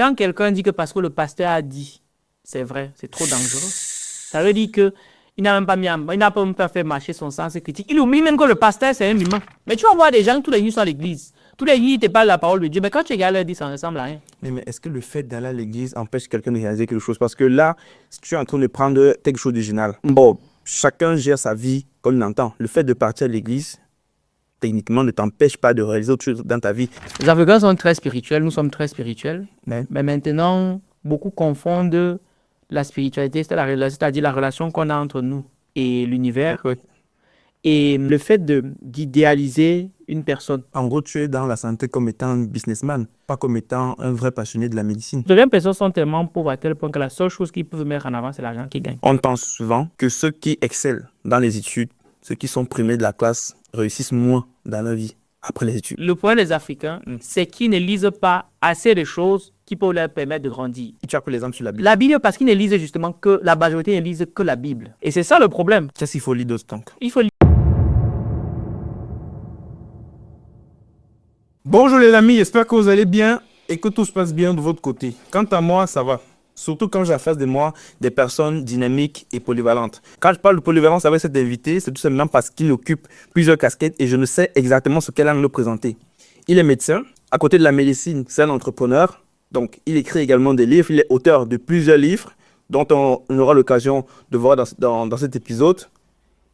Quand quelqu'un dit que parce que le pasteur a dit, c'est vrai, c'est trop dangereux. Ça veut dire que il n'a même pas il n'a pas même pas fait marcher son sens critique. Il oublie même que le pasteur, c'est un humain. Mais tu vas voir des gens qui tous les nuits sont à l'église. Tous les nuits, ils te parlent la parole de Dieu. Mais quand tu regardes leur dit, ça ne ressemble à rien. Mais est-ce que le fait d'aller à l'église empêche quelqu'un de réaliser quelque chose? Parce que là, si tu es en train de prendre quelque chose de génial, bon, chacun gère sa vie comme il l'entend. Le fait de partir à l'église, techniquement, ne t'empêche pas de réaliser autre chose dans ta vie. Les Africains sont très spirituels, nous sommes très spirituels. Mais maintenant, beaucoup confondent la spiritualité, c'est-à-dire la relation qu'on a entre nous et l'univers. Oui. Et le fait d'idéaliser une personne. En gros, tu es dans la santé comme étant un businessman, pas comme étant un vrai passionné de la médecine. Certaines personnes sont tellement pauvres à tel point que la seule chose qu'ils peuvent mettre en avant, c'est l'argent qu'ils gagnent. On pense souvent que ceux qui excellent dans les études, ceux qui sont primés de la classe, réussissent moins dans leur vie après les études. Le problème des Africains, c'est qu'ils ne lisent pas assez de choses qui peuvent leur permettre de grandir. Tu as pris l'exemple sur la Bible. La Bible, parce qu'ils ne lisent justement que la majorité ne lisent que la Bible. Et c'est ça le problème. Qu'est-ce qu'il faut lire d'autre donc? Il faut lire. Bonjour les amis, j'espère que vous allez bien et que tout se passe bien de votre côté. Quant à moi, ça va. Surtout quand j'ai en face de moi des personnes dynamiques et polyvalentes. Quand je parle de polyvalence avec cet invité, c'est tout simplement parce qu'il occupe plusieurs casquettes et je ne sais exactement ce qu'elle a à nous présenter. Il est médecin. À côté de la médecine, c'est un entrepreneur. Donc, il écrit également des livres. Il est auteur de plusieurs livres dont on aura l'occasion de voir dans cet épisode.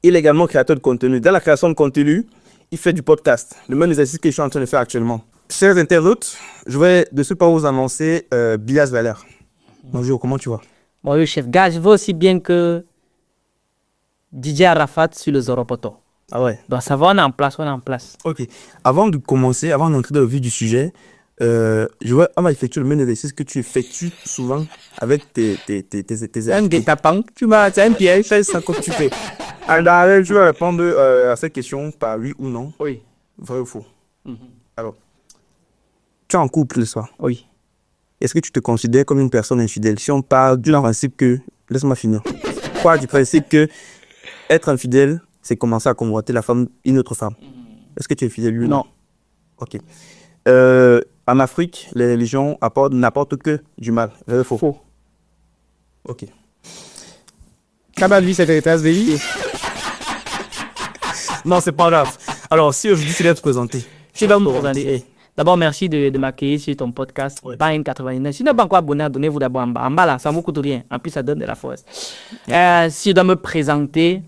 Il est également créateur de contenu. Dans la création de contenu, il fait du podcast, le même exercice que je suis en train de faire actuellement. Chers internautes, je vais de ce pas vous annoncer Bias Valère. Bonjour, comment tu vas? Bonjour chef, gars, je vais aussi bien que DJ Arafat sur le Zoropoto. Ah ouais. Donc ça va, on est en place, Ok. Avant de commencer, avant d'entrer dans le vif du sujet, on va effectuer le même exercice que tu effectues souvent avec tes un guet-apens, c'est un piège. C'est ça que tu fais. Alors, je vais répondre à cette question par oui ou non. Oui. Vrai ou faux? Alors, tu es en couple le soir. Oui. Est-ce que tu te considères comme une personne infidèle? Si on parle du principe que... Laisse-moi finir. Quoi du principe que être infidèle, c'est commencer à convoiter la femme, une autre femme. Est-ce que tu es fidèle lui? Non. Ok. En Afrique, les religions n'apportent que du mal. Vrai ou faux? Faux. Ok. Kabal, c'est SVI? Non, c'est pas grave. Alors, si aujourd'hui, tu dois te présenter. Je vais me présenter. D'abord, merci de m'accueillir sur ton podcast. Ouais. Pas une 89. Si vous n'êtes pas encore abonné, abonnez-vous d'abord en bas. En bas, là, ça ne vous coûte rien. En plus, ça donne de la force. Si je dois me présenter,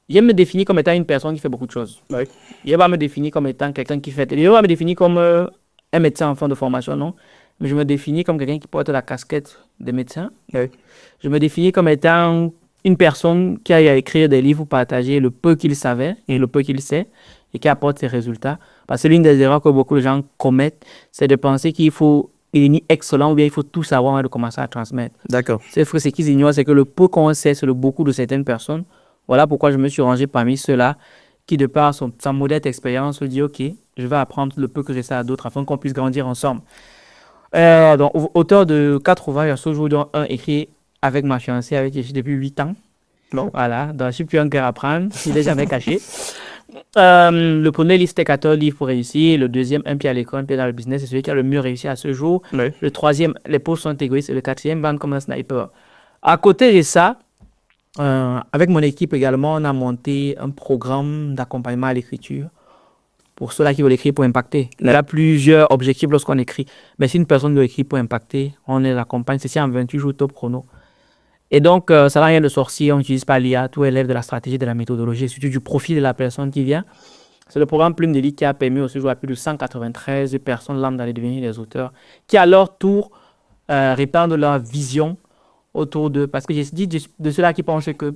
je me définis comme étant une personne qui fait beaucoup de choses. Ouais. Je ne vais pas me définir comme étant quelqu'un qui fait... Je ne vais pas me définir comme un médecin en fin de formation, non. Mais je me définis comme quelqu'un qui porte la casquette de médecin. Ouais. Je me définis comme étant une personne qui a écrit des livres pour partager le peu qu'il savait et le peu qu'il sait et qui apporte ses résultats. Parce que l'une des erreurs que beaucoup de gens commettent, c'est de penser qu'il faut devenir excellent ou bien il faut tout savoir avant de commencer à transmettre. D'accord. C'est vrai, ce qu'ils ignorent, c'est que le peu qu'on sait, c'est le beaucoup de certaines personnes. Voilà pourquoi je me suis rangé parmi ceux-là qui, de par sa modeste expérience, se disent « Ok, je vais apprendre le peu que je sais à d'autres afin qu'on puisse grandir ensemble. » Donc, auteur de 4 ouvrages à ce jour, dont un écrit avec ma fiancée, avec qui je suis depuis 8 ans. Non. Voilà, donc je suis plus un cœur à prendre, il n'est jamais caché. Le premier livre, c'était 14 livres pour réussir. Le deuxième, un pied à l'école, un pied dans le business, c'est celui qui a le mieux réussi à ce jour. Oui. Le troisième, les pauvres sont égoïstes. Et le quatrième, bande comme un sniper. À côté de ça, avec mon équipe également, on a monté un programme d'accompagnement à l'écriture pour ceux-là qui veulent écrire pour impacter. Il y a plusieurs objectifs lorsqu'on écrit. Mais si une personne veut écrire pour impacter, on les accompagne. C'est en 28 jours top chrono. Et donc, ça n'a rien de sorcier, on n'utilise pas l'IA, tout élève de la stratégie, de la méthodologie, surtout du profil de la personne qui vient. C'est le programme Plume d'Élite qui a permis au séjour à plus de 193 personnes lambda d'aller devenir des auteurs, qui à leur tour répandent leur vision autour d'eux. Parce que j'ai dit de ceux-là qui pensent que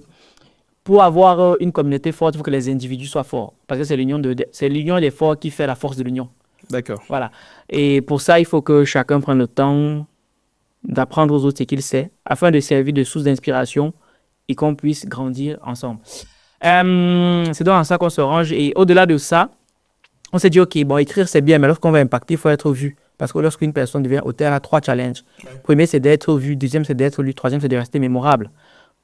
pour avoir une communauté forte, il faut que les individus soient forts. Parce que c'est l'union des forts qui fait la force de l'union. D'accord. Voilà. Et pour ça, il faut que chacun prenne le temps d'apprendre aux autres ce qu'il sait, afin de servir de source d'inspiration et qu'on puisse grandir ensemble. C'est donc en ça qu'on se range. Et au-delà de ça, on s'est dit, OK, bon, écrire, c'est bien, mais lorsqu'on va impacter, il faut être vu. Parce que lorsqu'une personne devient auteur, elle a 3 challenges. Ouais. Premier, c'est d'être vu. Deuxième, c'est d'être lu. Troisième, c'est de rester mémorable.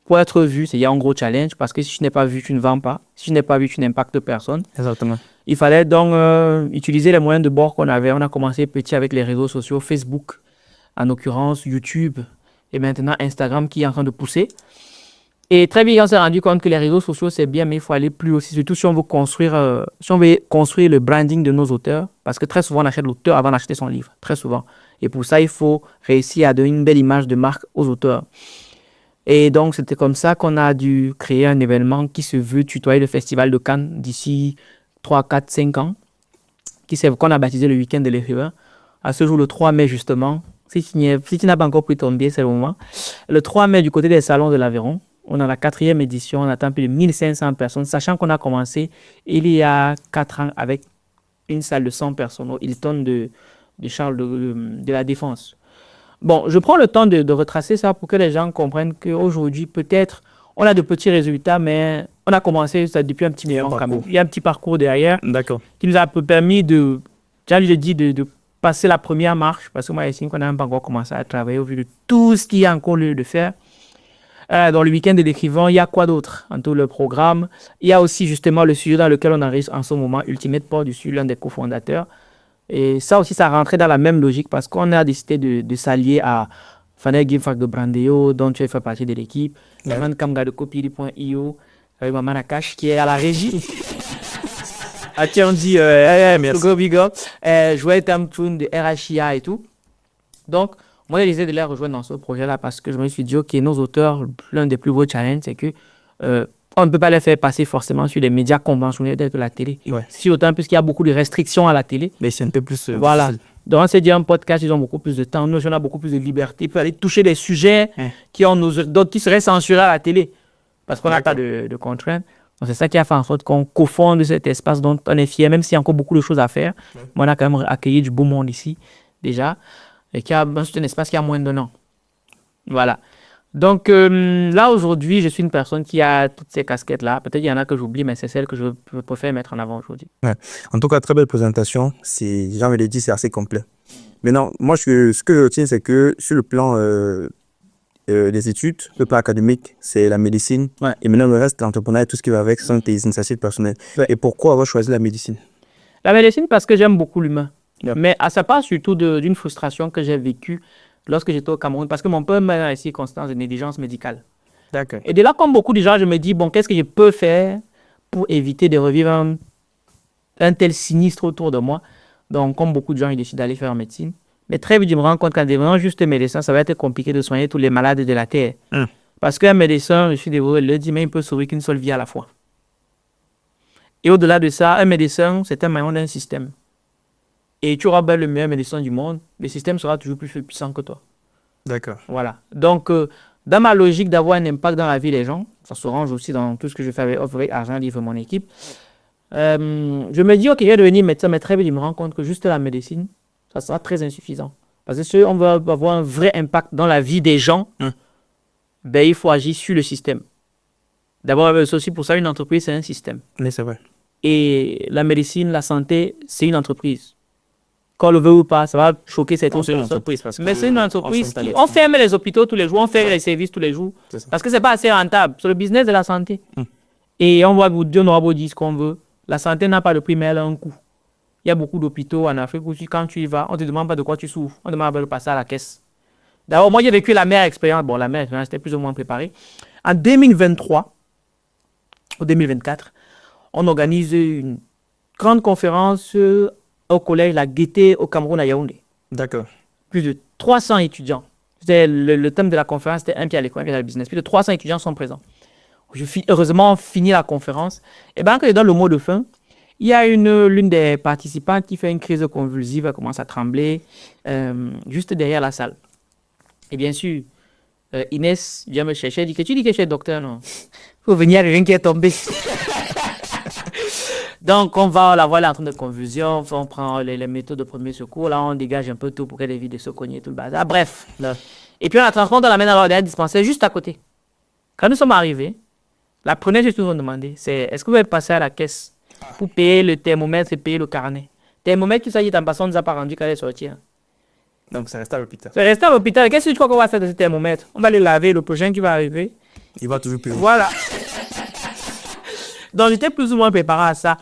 Pour être vu, il y a un gros challenge, parce que si tu n'es pas vu, tu ne vends pas. Si tu n'es pas vu, tu n'impactes personne. Exactement. Il fallait donc utiliser les moyens de bord qu'on avait. On a commencé petit avec les réseaux sociaux, Facebook, en l'occurrence, YouTube, et maintenant Instagram qui est en train de pousser. Et très vite, on s'est rendu compte que les réseaux sociaux, c'est bien, mais il faut aller plus aussi, surtout si on veut construire le branding de nos auteurs. Parce que très souvent, on achète l'auteur avant d'acheter son livre. Très souvent. Et pour ça, il faut réussir à donner une belle image de marque aux auteurs. Et donc, c'était comme ça qu'on a dû créer un événement qui se veut tutoyer le Festival de Cannes d'ici 3, 4, 5 ans, qu'on a baptisé le Week-end de l'écrivain. À ce jour, le 3 mai, justement, si tu n'as pas encore pris ton billet, c'est le moment. Le 3 mai, du côté des salons de l'Aveyron, on a la 4e édition, on attend plus de 1500 personnes, sachant qu'on a commencé il y a 4 ans avec une salle de 100 personnes au Hilton de Charles de la Défense. Bon, je prends le temps de retracer ça pour que les gens comprennent qu'aujourd'hui, peut-être, on a de petits résultats, mais on a commencé ça depuis un petit moment quand même. Il y a un petit parcours derrière qui nous a permis de passer la première marche, parce que moi, ici, on n'a même pas encore commencé à travailler au vu de tout ce qu'il y a encore lieu de faire. Dans le week-end de l'écrivain, il y a quoi d'autre en tout le programme? Il y a aussi justement le sujet dans lequel on enregistre en ce moment, Ultimate Port du Sud, l'un des cofondateurs. Et ça aussi, ça rentrait dans la même logique parce qu'on a décidé de s'allier à Fanel Gimfak de Brandeo, dont tu fais partie de l'équipe, Eman Kamga de Copiri.io, avec Maman Nakash qui est à la régie. Tiens, on dit, merci. Go big up. Jouer Tamtoun de RHIA et tout. Donc, moi, j'ai décidé de les rejoindre dans ce projet-là parce que je me suis dit, OK, nos auteurs, l'un des plus gros challenges, c'est que on ne peut pas les faire passer forcément sur les médias conventionnels de la télé. Ouais. Si autant, puisqu'il y a beaucoup de restrictions à la télé. Mais c'est un peu plus... voilà. Donc, on s'est dit, un podcast, ils ont beaucoup plus de temps. Nous, on a beaucoup plus de liberté. Ils peuvent aller toucher des sujets qui seraient censurés à la télé parce qu'on n'a pas de contraintes. Donc, c'est ça qui a fait en sorte qu'on cofonde cet espace dont on est fier, même s'il y a encore beaucoup de choses à faire. Mais on a quand même accueilli du beau monde ici, déjà. Et c'est un espace qui a moins d'un an. Voilà. Donc là, aujourd'hui, je suis une personne qui a toutes ces casquettes-là. Peut-être qu'il y en a que j'oublie, mais c'est celle que je préfère mettre en avant aujourd'hui. Ouais. En tout cas, très belle présentation. Jean me l'a dit, c'est assez complet. Maintenant, moi, ce que je retiens, c'est que sur le plan des études, le plan académique, c'est la médecine. Ouais. Et maintenant, le reste, l'entrepreneuriat, tout ce qui va avec, sont tes initiatives personnelles. Ouais. Et pourquoi avoir choisi la médecine? La médecine, parce que j'aime beaucoup l'humain. Yeah. Mais ça part surtout d'une frustration que j'ai vécue lorsque j'étais au Cameroun, parce que mon père m'a dans les circonstances de négligence médicale. D'accord. Et de là, comme beaucoup de gens, je me dis, bon, qu'est-ce que je peux faire pour éviter de revivre un tel sinistre autour de moi? Donc, comme beaucoup de gens, ils décident d'aller faire en médecine. Mais très vite, je me rends compte qu'en devenant juste médecin, ça va être compliqué de soigner tous les malades de la Terre. Parce qu'un médecin, je suis désolé, le dit, mais il peut sauver qu'une seule vie à la fois. Et au-delà de ça, un médecin, c'est un maillon d'un système. Et tu auras le meilleur médecin du monde, le système sera toujours plus puissant que toi. D'accord. Voilà. Donc, dans ma logique d'avoir un impact dans la vie des gens, ça se range aussi dans tout ce que je fais avec Offre Argent Livre, mon équipe. Je me dis, OK, je vais devenir médecin, mais très vite, je me rends compte que juste la médecine, ça sera très insuffisant. Parce que si on veut avoir un vrai impact dans la vie des gens, ben, il faut agir sur le système. D'abord, c'est aussi pour ça, une entreprise, c'est un système. Oui, c'est vrai. Et la médecine, la santé, c'est une entreprise. Qu'on le veut ou pas, ça va choquer cette entreprise. Mais c'est une entreprise on ferme les hôpitaux tous les jours, on ferme les services tous les jours. Parce que ce n'est pas assez rentable. C'est le business de la santé. Et on va vous dire, on aura beau dire ce qu'on veut. La santé n'a pas de prix, mais elle a un coût. Il y a beaucoup d'hôpitaux en Afrique où quand tu y vas, on ne te demande pas de quoi tu souffres. On te demande de passer à la caisse. D'abord, moi, j'ai vécu la meilleure expérience. Bon, la meilleure expérience, c'était plus ou moins préparé. En 2023 ou 2024, on organise une grande conférence au collège La Gaîté au Cameroun à Yaoundé. D'accord. Plus de 300 étudiants. Le thème de la conférence, c'était un pied à l'école, un pied à la business. Plus de 300 étudiants sont présents. Heureusement, on finit la conférence. Et bien, quand je donne le mot de fin, il y a l'une des participantes qui fait une crise convulsive, elle commence à trembler, juste derrière la salle. Et bien sûr, Inès vient me chercher, elle dit que tu dis que je suis docteur, non? Il faut venir, il y a rien qui est tombé. Donc, on va la voir, elle est en train de convulsion, on prend les méthodes de premier secours, là, on dégage un peu tout pour qu'elle évite de se cogner, tout le bazar. Bref. Là. Et puis, on la transporte, on l'amène à l'ordinaire dispensaire juste à côté. Quand nous sommes arrivés, la première chose que nous avons demandé, c'est est-ce que vous pouvez passer à la caisse pour payer le thermomètre et payer le carnet? Thermomètre, tout ça, il est en passant, on nous a pas rendu quand elle est sortie. Donc, ça reste à l'hôpital. Ça reste à l'hôpital. Qu'est-ce que tu crois qu'on va faire de ce thermomètre? On va le laver, le prochain qui va arriver. Il va toujours payer. Voilà. Donc, j'étais plus ou moins préparé à ça.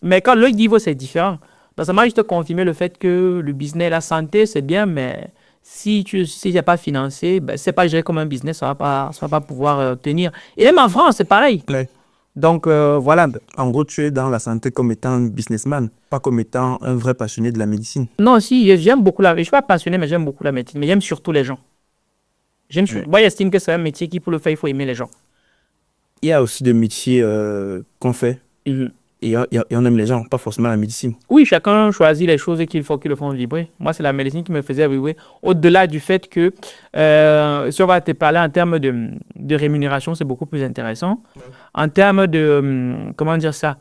Mais quand le niveau, c'est différent. Donc, ça m'a juste confirmé le fait que le business, la santé, c'est bien, mais si tu n'es pas financé, ben, c'est pas géré comme un business, ça va pas pouvoir tenir. Et même en France, c'est pareil. Ouais. Donc, voilà. En gros, tu es dans la santé comme étant un businessman, pas comme étant un vrai passionné de la médecine. Non, si, j'aime beaucoup la... Je suis pas passionné, mais j'aime beaucoup la médecine. Mais j'aime surtout les gens. Ouais. Moi, j'estime que c'est un métier qui, pour le faire, il faut aimer les gens. Il y a aussi des métiers qu'on fait et on aime les gens, pas forcément la médecine. Oui, chacun choisit les choses qu'il faut qu'ils le font vibrer. Moi, c'est la médecine qui me faisait vibrer. Au-delà du fait que, si on va te parler en termes de rémunération, c'est beaucoup plus intéressant. En termes de, comment dire ça?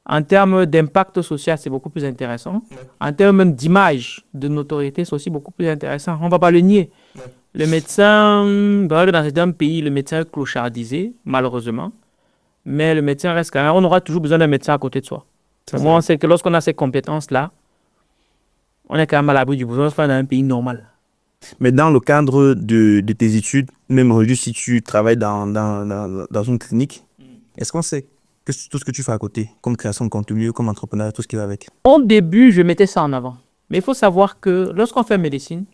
En termes d'impact social, c'est beaucoup plus intéressant. En termes même d'image, de notoriété, c'est aussi beaucoup plus intéressant. On ne va pas le nier. Le médecin, dans certains pays, le médecin est clochardisé, malheureusement. Mais le médecin reste quand même, on aura toujours besoin d'un médecin à côté de soi. Au moins, on sait que lorsqu'on a ces compétences-là, on est quand même à l'abri du besoin dans un pays normal. Mais dans le cadre de tes études, même juste si tu travailles dans une clinique, est-ce qu'on sait que tout ce que tu fais à côté, comme création de contenu, comme entrepreneur, tout ce qui va avec? Au début, je mettais ça en avant. Mais il faut savoir que lorsqu'on fait médecine,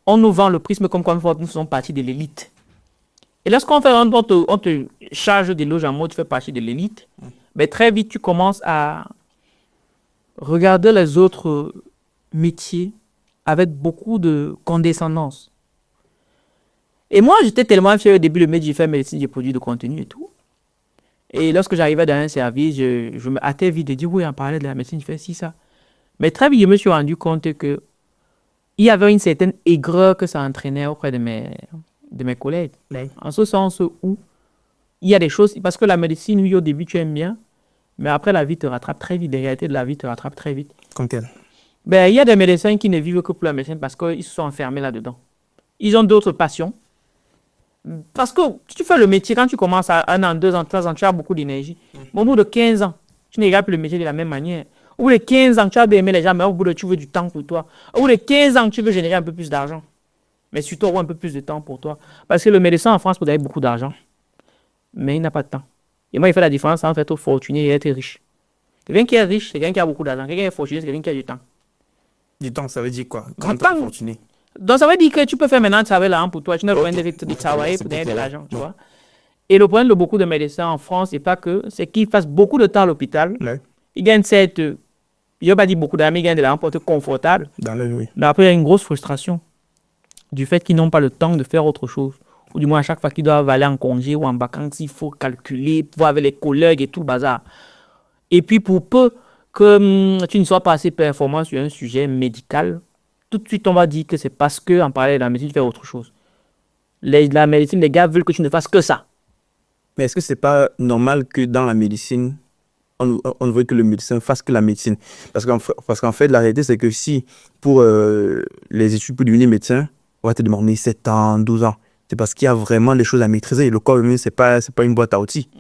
on nous vend le prisme comme quoi nous faisons partie de l'élite. Et lorsqu'on fait, on te charge des loges en mode tu fais partie de l'élite, mais très vite tu commences à regarder les autres métiers avec beaucoup de condescendance. Et moi, j'étais tellement fier au début, le mec, j'ai fait médecine, j'ai produit de contenu et tout. Et lorsque j'arrivais dans un service, je me hâtais vite de dire oui, en parlant de la médecine, je fais ci, ça. Mais très vite, je me suis rendu compte que il y avait une certaine aigreur que ça entraînait auprès de mes collègues. En ce sens où il y a des choses, parce que la médecine, oui, au début, tu aimes bien, mais après, la vie te rattrape très vite. Les réalités de la vie te rattrapent très vite. Comme quel? Ben, il y a des médecins qui ne vivent que pour la médecine parce qu'ils se sont enfermés là-dedans. Ils ont d'autres passions. Parce que si tu fais le métier, quand tu commences à 1 an, 2 ans, 3 ans, tu as beaucoup d'énergie. Mais au bout de 15 ans, tu ne regardes plus le métier de la même manière. Au bout de 15 ans, tu as bien aimé les gens, mais au bout de tu veux du temps pour toi. Au bout de 15 ans, tu veux générer un peu plus d'argent. Mais surtout avoir un peu plus de temps pour toi. Parce que le médecin en France peut avoir beaucoup d'argent. Mais il n'a pas de temps. Et moi, il fait la différence entre être fortuné et être riche. Quelqu'un qui est riche, c'est quelqu'un qui a beaucoup d'argent. Quelqu'un qui est fortuné, c'est quelqu'un qui a du temps. Du temps, ça veut dire quoi? Quand Quand tu es fortuné. Donc, ça veut dire que tu peux faire maintenant travailler l'argent pour toi. Tu n'as pas besoin de travailler pour gagner de l'argent, tu vois. Et le problème de beaucoup de médecins en France, c'est pas que, c'est qu'ils passent beaucoup de temps à l'hôpital. Ouais. Ils gagnent cette, je ne vais pas dire beaucoup d'argent, ils gagnent de l'argent pour être confortable. Dans le, oui. Mais après, il y a une grosse frustration du fait qu'ils n'ont pas le temps de faire autre chose. Ou du moins, à chaque fois qu'ils doivent aller en congé ou en vacances, il faut calculer, voir avec les collègues et tout le bazar. Et puis, pour peu que tu ne sois pas assez performant sur un sujet médical, tout de suite, on va dire que c'est parce qu'en parlant de la médecine, tu fais autre chose. La médecine, les gars veulent que tu ne fasses que ça. Mais est-ce que c'est pas normal que dans la médecine, on ne veut que le médecin fasse que la médecine? Parce qu'en fait, la réalité, c'est que si pour les études pour devenir médecin, on va te demander 7 ans, 12 ans. C'est parce qu'il y a vraiment des choses à maîtriser. Et le corps humain, c'est pas une boîte à outils.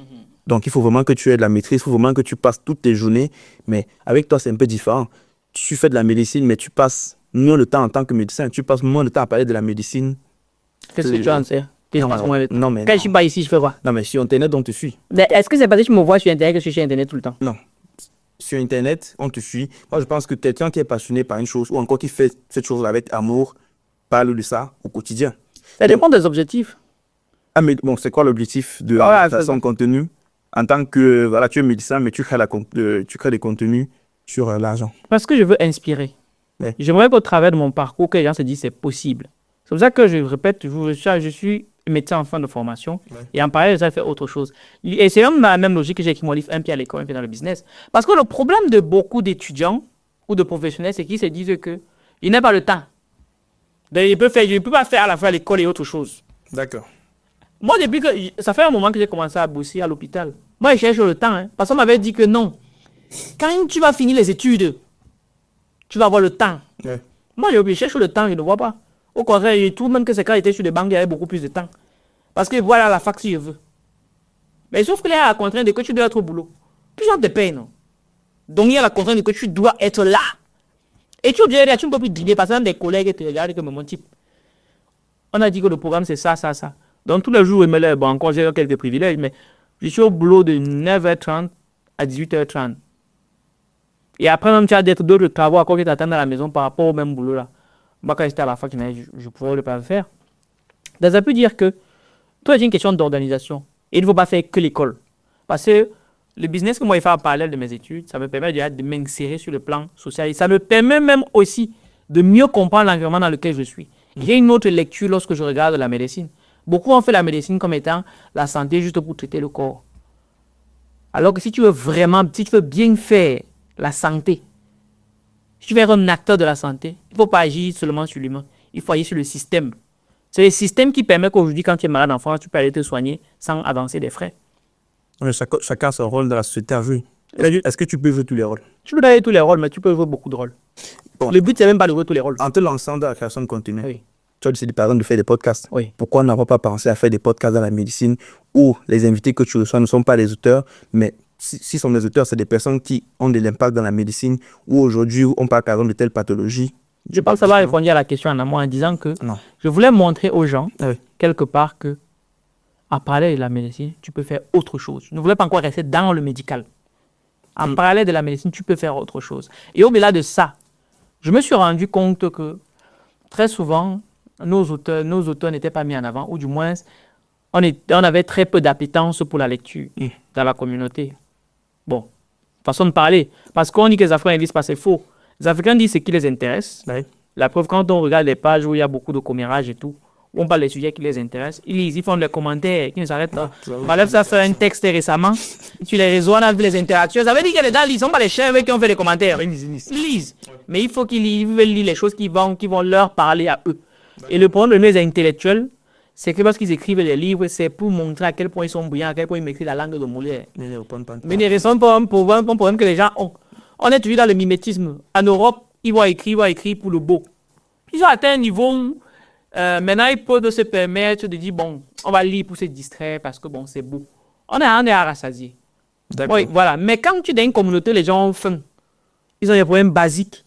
Donc, il faut vraiment que tu aies de la maîtrise, il faut vraiment que tu passes toutes tes journées. Mais avec toi, c'est un peu différent. Tu fais de la médecine, mais tu passes moins de temps en tant que médecin. Tu passes moins de temps à parler de la médecine. Qu'est-ce que tu en sais? Non, mais Quand je suis pas ici, je fais quoi? non, mais sur Internet, on te suit. Mais est-ce que c'est parce que tu me vois sur Internet que je suis sur Internet tout le temps? Non. Sur Internet, on te suit. Moi, je pense que quelqu'un qui est passionné par une chose ou encore qui fait cette chose-là avec amour parle de ça au quotidien. Ça dépend des objectifs. Ah, mais bon, c'est quoi l'objectif de son contenu? En tant que, voilà, tu es médecin, mais tu crées des contenus sur l'argent. Parce que je veux inspirer. Ouais. J'aimerais qu'au travers de mon parcours, que les gens se disent c'est possible. C'est pour ça que je répète toujours, je suis médecin en fin de formation. Ouais. Et en parallèle, ça fait autre chose. Et c'est même la même logique que j'ai écrit mon livre Un pied à l'école, un pied dans le business. Parce que le problème de beaucoup d'étudiants ou de professionnels, c'est qu'ils se disent que ils n'ont pas le temps. Donc, je ne peux pas faire à la fois l'école et autre chose. D'accord. Moi, depuis que ça fait un moment que j'ai commencé à bosser à l'hôpital. Moi, je cherche le temps. Hein, parce qu'on m'avait dit que non. Quand tu vas finir les études, tu vas avoir le temps. Ouais. Moi, je cherche le temps, je ne vois pas. Au contraire, je trouve même que c'est quand j'étais sur les banques, il y avait beaucoup plus de temps. Parce que voilà la fac si je veux. Mais sauf qu'il y a la contrainte de que tu dois être au boulot. Plus on te paye, non? Donc il y a la contrainte de que tu dois être là. Et tu es obligé tu ne peux plus dîner parce que des collègues te regardent comme mon type. On a dit que le programme c'est ça, ça, ça. Donc tous les jours, bon, encore j'ai quelques privilèges, mais je suis au boulot de 9h30 à 18h30. Et après, même, tu as d'autres travaux encore qui t'attendent à la maison par rapport au même boulot là. Moi, quand j'étais à la fac, je ne pouvais pas le faire. Donc, ça peut dire que toi, c'est une question d'organisation. Et il ne faut pas faire que l'école. Parce que le business que moi, je fais en parallèle de mes études, ça me permet déjà de m'insérer sur le plan social. Et ça me permet même aussi de mieux comprendre l'environnement dans lequel je suis. J'ai une autre lecture lorsque je regarde la médecine. Beaucoup ont fait la médecine comme étant la santé juste pour traiter le corps. Alors que si tu veux bien faire la santé, si tu veux être un acteur de la santé, il ne faut pas agir seulement sur l'humain. Il faut agir sur le système. C'est le système qui permet qu'aujourd'hui, quand tu es malade en France, tu peux aller te soigner sans avancer des frais. Mais chacun a son rôle dans la société à jouer. Est-ce que tu peux jouer tous les rôles? Tu peux jouer tous les rôles, mais tu peux jouer beaucoup de rôles. Bon. Le but, c'est même pas de jouer tous les rôles. En te lançant dans la création de contenu, Oui. tu as décidé par exemple de faire des podcasts. Oui. Pourquoi n'avoir pas pensé à faire des podcasts dans la médecine où les invités que tu reçois ne sont pas des auteurs, mais si sont des auteurs, c'est des personnes qui ont de l'impact dans la médecine, où aujourd'hui on parle par exemple de telle pathologie. Je pense avoir répondu à la question en amont en disant que Non. je voulais montrer aux gens, Oui. quelque part, que en parallèle de la médecine, tu peux faire autre chose. Je ne voulais pas encore rester dans le médical. En parallèle de la médecine, tu peux faire autre chose. Et au-delà de ça, je me suis rendu compte que très souvent, nos auteurs n'étaient pas mis en avant, ou du moins, on avait très peu d'appétence pour la lecture dans la communauté. Bon, façon de parler. Parce qu'on dit que les Africains ne lisent pas, c'est faux. Les Africains disent ce qui les intéresse. Oui. La preuve, quand on regarde les pages où il y a beaucoup de commérages et tout, où on parle des sujets qui les intéressent, ils lisent, ils font des commentaires qui ne s'arrêtent pas. Malève, ça fait un texte récemment. Sur les réseaux, on a vu les interactions. Ça veut dire que les gens lisent, sont pas les chefs qui ont fait des commentaires. Ils lisent. Mais il faut qu'ils veulent lire les choses qui vont leur parler à eux. Et le problème de nos intellectuels, c'est que lorsqu'ils écrivent les livres, c'est pour montrer à quel point ils sont brillants, à quel point ils maîtrisent la langue de Molière. Mais ils ne répondent pas un problème que les gens ont. On est toujours dans le mimétisme. En Europe, ils vont écrire pour le beau. Ils ont atteint un niveau où maintenant ils peuvent se permettre de dire bon, on va lire pour se distraire parce que bon, c'est beau. On est à rassasier. Oui, voilà. Mais quand tu es dans une communauté, les gens ont faim. Ils ont des problèmes basiques.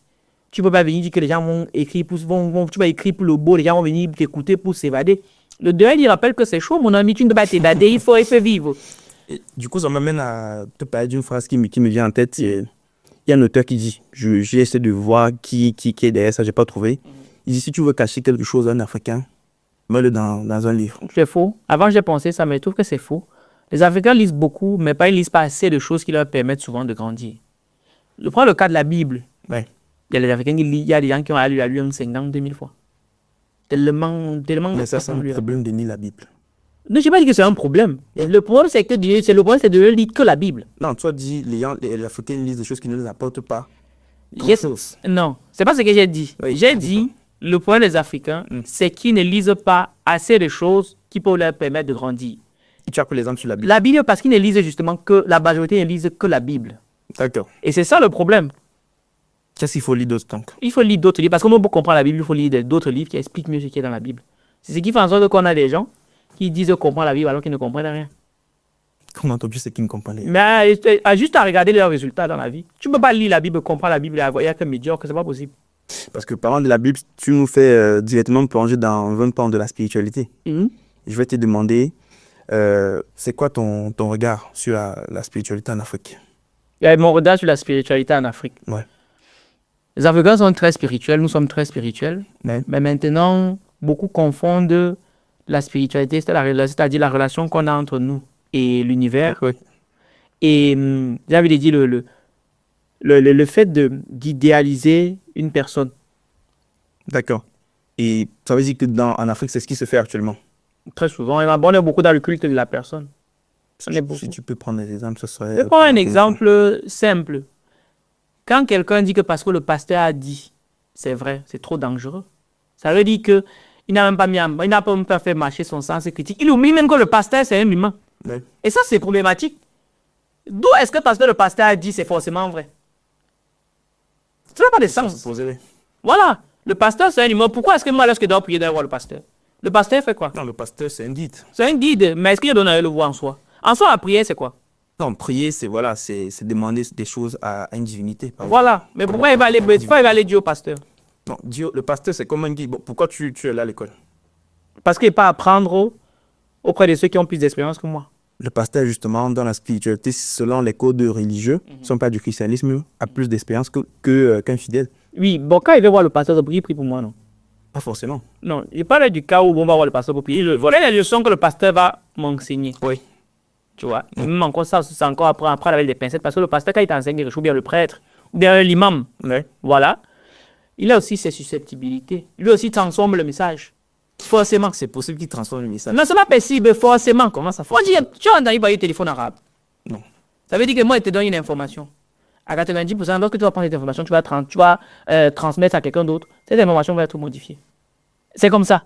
Tu ne peux pas venir dire que les gens vont écrire tu vas écrire pour le beau, les gens vont venir t'écouter pour s'évader. Le deuil, il rappelle que c'est chaud, mon ami, tu ne peux pas t'évader, il faut vivre. Et du coup, ça m'amène à te parler d'une phrase qui me vient en tête. Il y a un auteur qui dit, j'ai essayé de voir qui est derrière ça, je n'ai pas trouvé. Il dit, si tu veux cacher quelque chose à un Africain, mets-le dans un livre. C'est faux. Avant, j'ai pensé ça, mais je trouve que c'est faux. Les Africains lisent beaucoup, mais ils ne lisent pas assez de choses qui leur permettent souvent de grandir. Je prends le cas de la Bible. Ouais. Il y a les Africains qui lisent, il y a des gens qui ont lu la Bible 50, 2000 fois. Tellement. Mais ça, c'est un problème de lire la Bible. Non, je n'ai pas dit que c'est un problème. Le problème, c'est que c'est de lire que la Bible. Non, toi, dis, les Africains lisent des choses qui ne les apportent pas. Yes. Non, c'est pas ce que j'ai dit. Oui. J'ai dit, le problème des Africains, c'est qu'ils ne lisent pas assez de choses qui peuvent leur permettre de grandir. Tu as pris l'exemple sur la Bible. La Bible, parce qu'ils ne lisent justement que, la majorité ne lisent que la Bible. D'accord. Et c'est ça le problème. Qu'est-ce qu'il faut lire d'autre donc? Il faut lire d'autres livres, parce que pour comprendre la Bible, il faut lire d'autres livres qui expliquent mieux ce qui est dans la Bible. C'est ce qui fait en sorte qu'on a des gens qui disent comprendre la Bible alors qu'ils ne comprennent rien. Comment t'as vu ce qui ne comprend pas? Mais juste à regarder leurs résultats dans la vie. Tu ne peux pas lire la Bible, comprendre la Bible et avoir que médiocre, c'est pas possible. Parce que parlant de la Bible, tu nous fais directement plonger dans 20 pans de la spiritualité. Je vais te demander, c'est quoi ton regard sur la spiritualité en Afrique? Mon regard sur la spiritualité en Afrique. Ouais. Les Africains sont très spirituels, nous sommes très spirituels. Ouais. Mais maintenant, beaucoup confondent la spiritualité, c'est-à-dire la relation qu'on a entre nous et l'univers. Oui. Et j'avais dit le fait d'idéaliser une personne. D'accord. Et ça veut dire que en Afrique, c'est ce qui se fait actuellement. Très souvent, on est beaucoup dans le culte de la personne. Si tu peux prendre des exemples, ce serait... Je prends un exemple simple. Quand quelqu'un dit que parce que le pasteur a dit, c'est vrai, c'est trop dangereux. Ça veut dire que il n'a même pas fait marcher son sens critique. Il oublie même que le pasteur, c'est un humain. Ouais. Et ça, c'est problématique. D'où est-ce que parce que le pasteur a dit, c'est forcément vrai? Ça n'a pas de sens. Voilà. Le pasteur, c'est un humain. Pourquoi est-ce que moi, lorsque je dois prier, je dois voir le pasteur? Le pasteur fait quoi? Non, le pasteur, c'est un guide. C'est un guide. Mais est-ce qu'il donne à le voir en soi? En soi, la prière, c'est quoi? Non, prier, c'est demander des choses à une divinité. Voilà. Mais pourquoi il va aller dire au pasteur? Non, Dieu, le pasteur, c'est comme un guide. Bon, pourquoi tu es là à l'école? Parce qu'il n'est pas apprendre auprès de ceux qui ont plus d'expérience que moi. le pasteur, justement, dans la spiritualité, selon les codes religieux, ne sont pas du christianisme, a plus d'expérience qu'un fidèle. Oui, bon, quand il veut voir le pasteur de prier, prie pour moi, non. Pas forcément. Non, il parle du cas où on va voir le pasteur pour prier. Voilà les leçons que le pasteur va m'enseigner. Oui. Tu vois, même encore ça, c'est encore après avec des pincettes. Parce que le pasteur, quand il t'enseigne quelque chose, ou bien le prêtre, ou bien l'imam, Ouais. voilà, il a aussi ses susceptibilités. Lui aussi transforme le message. Forcément. C'est possible qu'il transforme le message. Non, c'est pas possible, forcément. Comment ça? Tu as entendu parler du téléphone arabe? Non. Ça veut dire que moi, il te donne une information. À 90%, lorsque tu vas prendre cette information, tu vas transmettre à quelqu'un d'autre. Cette information va être modifiée. C'est comme ça.